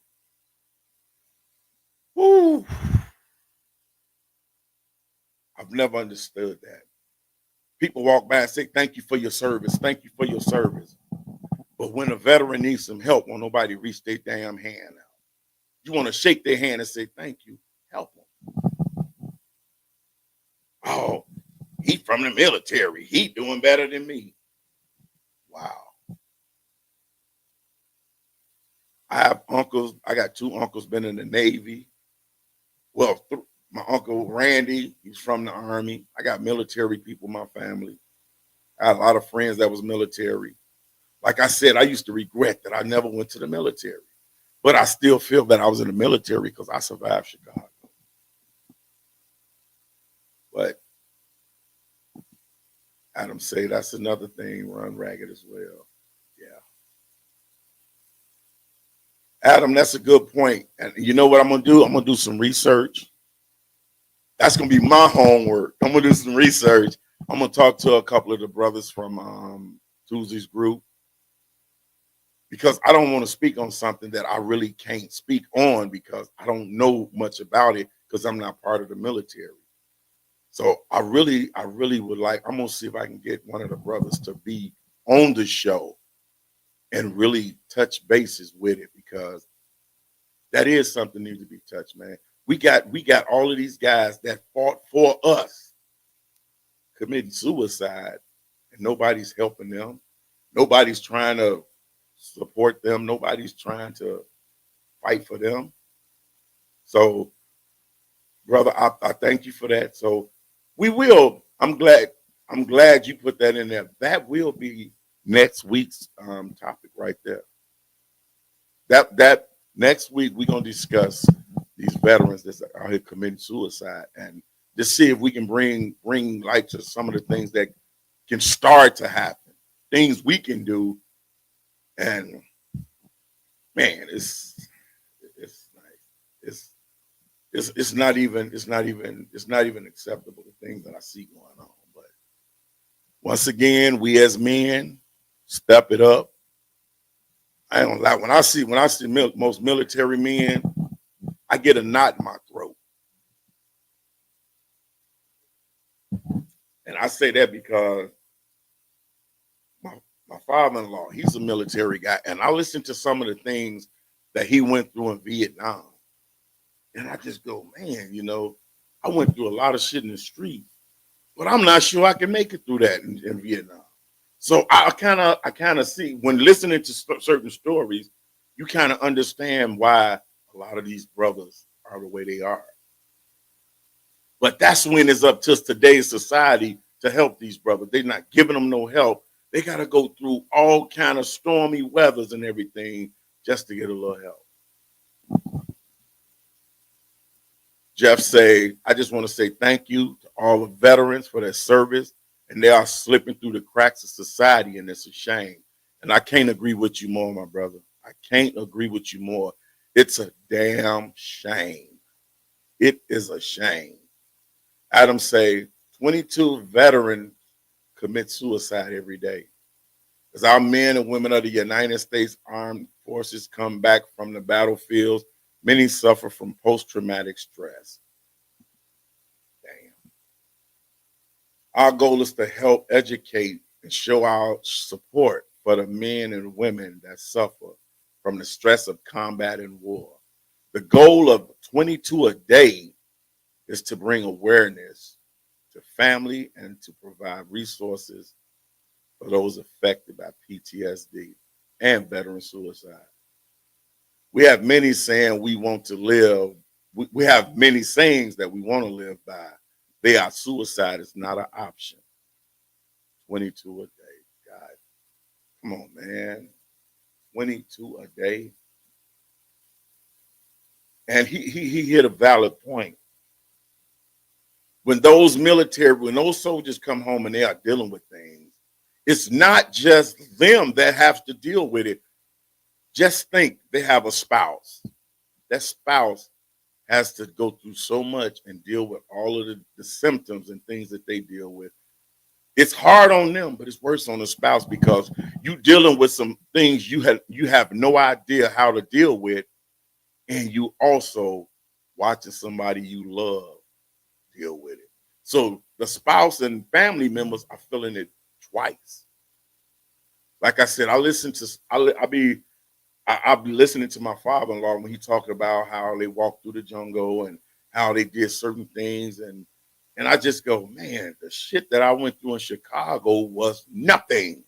woo, I've never understood that. People walk by and say, thank you for your service. Thank you for your service. But when a veteran needs some help, won't nobody reach their damn hand out. You want to shake their hand and say, thank you, help them. Oh, he from the military. He doing better than me. Wow. I have uncles. I got 2 uncles been in the Navy. Well, my uncle Randy, he's from the Army. I got military people in my family. I had a lot of friends that was military. Like I said, I used to regret that I never went to the military. But I still feel that I was in the military because I survived Chicago. But Adam say that's another thing, run ragged as well. Yeah. Adam, that's a good point. And you know what I'm going to do? I'm going to do some research. That's going to be my homework. I'm going to do some research. I'm going to talk to a couple of the brothers from Tuesday's group, because I don't want to speak on something that I really can't speak on because I don't know much about it because I'm not part of the military. So I really would like, I'm going to see if I can get one of the brothers to be on the show and really touch bases with it, because that is something that needs to be touched, man. We got all of these guys that fought for us committing suicide, and nobody's helping them. Nobody's trying to support them. Nobody's trying to fight for them. So, brother, I thank you for that. So we will. I'm glad you put that in there. That will be next week's topic right there. That next week we're gonna discuss these veterans that's out here committing suicide, and just see if we can bring light to some of the things that can start to happen, things we can do. And man, it's not even acceptable, the things that I see going on. But once again, we as men step it up. I ain't gonna lie. When I see most military men, I get a knot in my throat. And I say that because my father-in-law, he's a military guy, and I listened to some of the things that he went through in Vietnam. And I just go, man, I went through a lot of shit in the street, but I'm not sure I can make it through that in Vietnam. So I kind of see, when listening to certain stories, you kind of understand why a lot of these brothers are the way they are. But that's when it's up to today's society to help these brothers. They're not giving them no help. They got to go through all kind of stormy weathers and everything just to get a little help. Jeff say, I just want to say thank you to all the veterans for their service, and they are slipping through the cracks of society, and it's a shame. And I can't agree with you more, my brother. I can't agree with you more. It's a damn shame. It is a shame. Adam say 22 veterans commit suicide every day. As our men and women of the United States Armed Forces come back from the battlefields, many suffer from post-traumatic stress. Damn. Our goal is to help educate and show our support for the men and women that suffer from the stress of combat and war. The goal of 22 a day is to bring awareness to family and to provide resources for those affected by PTSD and veteran suicide. We have many saying we want to live. We have many sayings that we want to live by. Suicide is not an option. 22 a day. God, come on, man. 22 a day. And he hit a valid point. When those soldiers come home and they are dealing with things, it's not just them that have to deal with it. Just think they have a spouse. That spouse has to go through so much and deal with all of the symptoms and things that they deal with. It's hard on them, but it's worse on the spouse, because you dealing with some things you have no idea how to deal with, and you also watching somebody you love deal with it. So the spouse and family members are feeling it twice. Like I said, I'll be listening to my father-in-law when he talked about how they walked through the jungle and how they did certain things, and I just go, man, the shit that I went through in Chicago was nothing.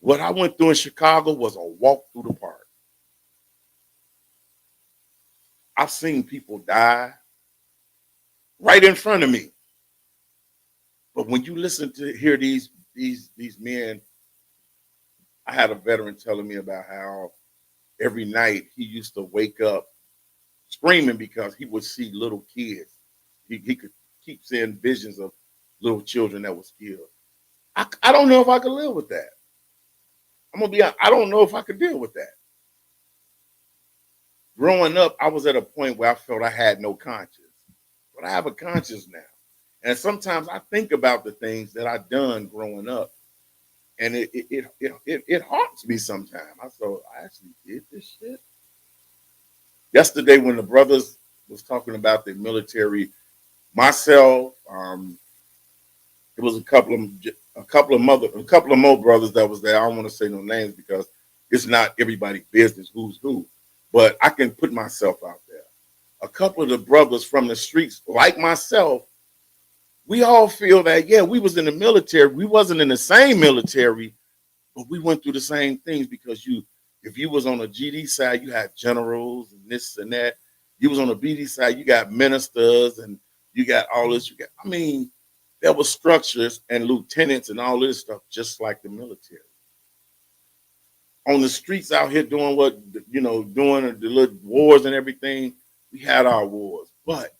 What I went through in Chicago was a walk through the park. I've seen people die right in front of me. But when you hear these men, I had a veteran telling me about how every night he used to wake up screaming because he would see little kids. He could keep seeing visions of little children that was killed. I don't know if I could live with that. I'm gonna be honest, I don't know if I could deal with that. Growing up, I was at a point where I felt I had no conscience, but I have a conscience now. And sometimes I think about the things that I've done growing up, and it haunts me sometimes. I thought, I actually did this shit. Yesterday, when the brothers was talking about the military, myself, it was a couple of more brothers that was there. I don't want to say no names because it's not everybody's business who's who, but I can put myself out there. A couple of the brothers from the streets, like myself, we all feel that, yeah, we was in the military. We wasn't in the same military, but we went through the same things because if you was on a GD side, you had generals and this and that. You was on the BD side, you got ministers and you got all this. There were structures and lieutenants and all this stuff, just like the military. On the streets out here doing doing the little wars and everything, we had our wars, but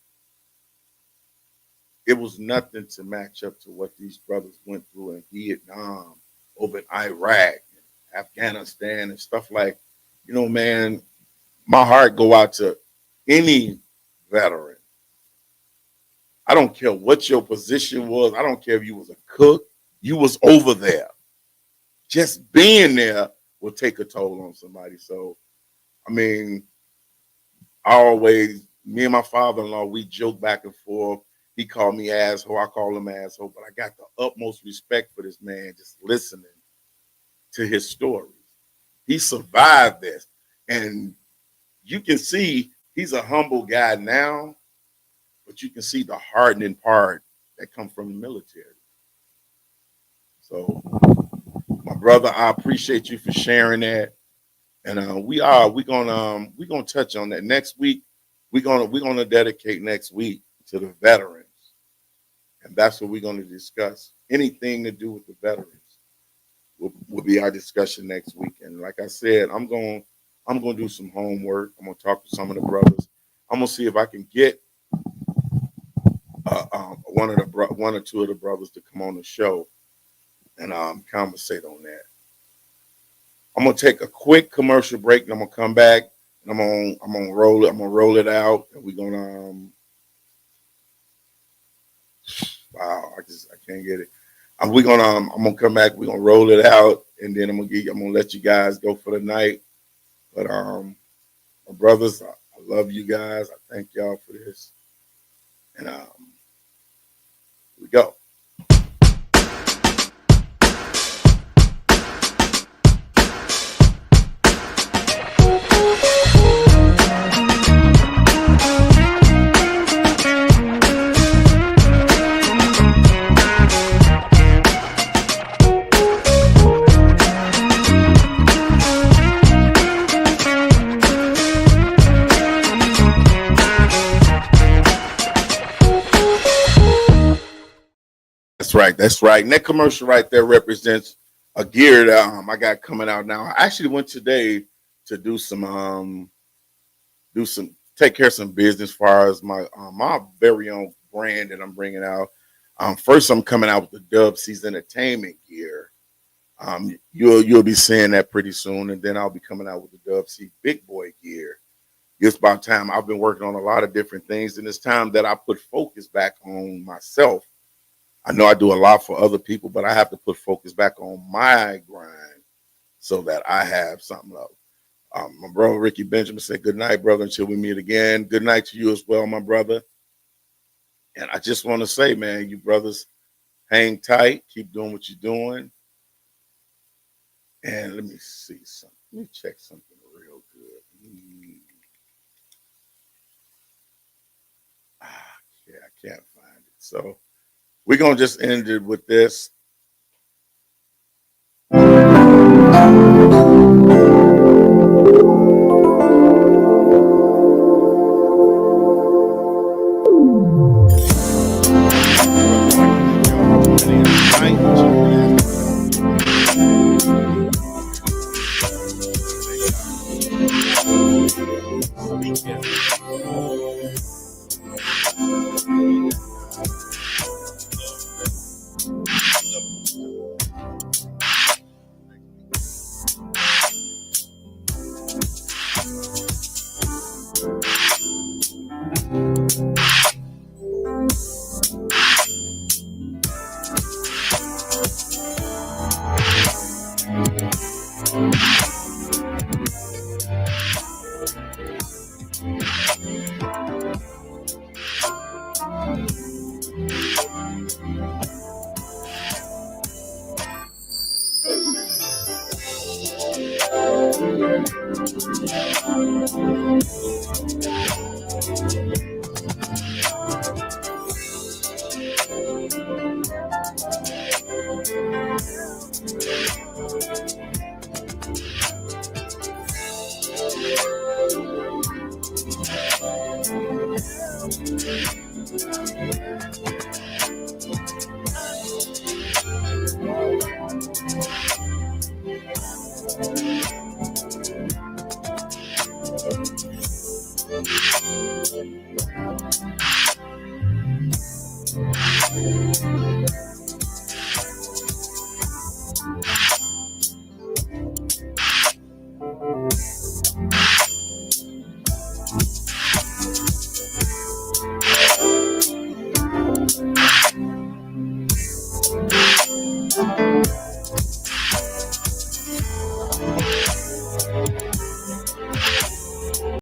it was nothing to match up to what these brothers went through in Vietnam, over in Iraq, Afghanistan, and stuff like, man, my heart go out to any veteran. I don't care what your position was. I don't care if you was a cook, you was over there. Just being there will take a toll on somebody. So, me and my father-in-law, we joke back and forth. He called me asshole. I call him asshole. But I got the utmost respect for this man just listening to his stories. He survived this. And you can see he's a humble guy now, but you can see the hardening part that comes from the military. So, my brother, I appreciate you for sharing that. And we're gonna touch on that next week. We're gonna dedicate next week to the veterans, and that's what we're gonna discuss. Anything to do with the veterans will be our discussion next week. And like I said, I'm gonna do some homework. I'm gonna talk to some of the brothers. I'm gonna see if I can get one or two of the brothers to come on the show and conversate on that. I'm gonna take a quick commercial break, and I'm gonna come back, and I'm gonna roll it. I'm gonna roll it out, and we're gonna wow, I can't get it. I'm gonna come back. We're gonna roll it out, and then I'm gonna let you guys go for the night. But my brothers, I love you guys. I thank y'all for this, and here we go. That's right. And that commercial right there represents a gear that I got coming out now. I actually went today to do some take care of some business as far as my very own brand that I'm bringing out. First, I'm coming out with the Dub C's Entertainment gear. You'll be seeing that pretty soon, and then I'll be coming out with the Dub C Big Boy gear. It's about time. I've been working on a lot of different things, and it's time that I put focus back on myself. I know I do a lot for other people, but I have to put focus back on my grind so that I have something up. My brother Ricky Benjamin said, good night, brother, until we meet again. Good night to you as well, my brother. And I just want to say, man, you brothers, hang tight, keep doing what you're doing. And let me see something. Let me check something real good. Yeah, I can't find it. So we're going to just end it with this.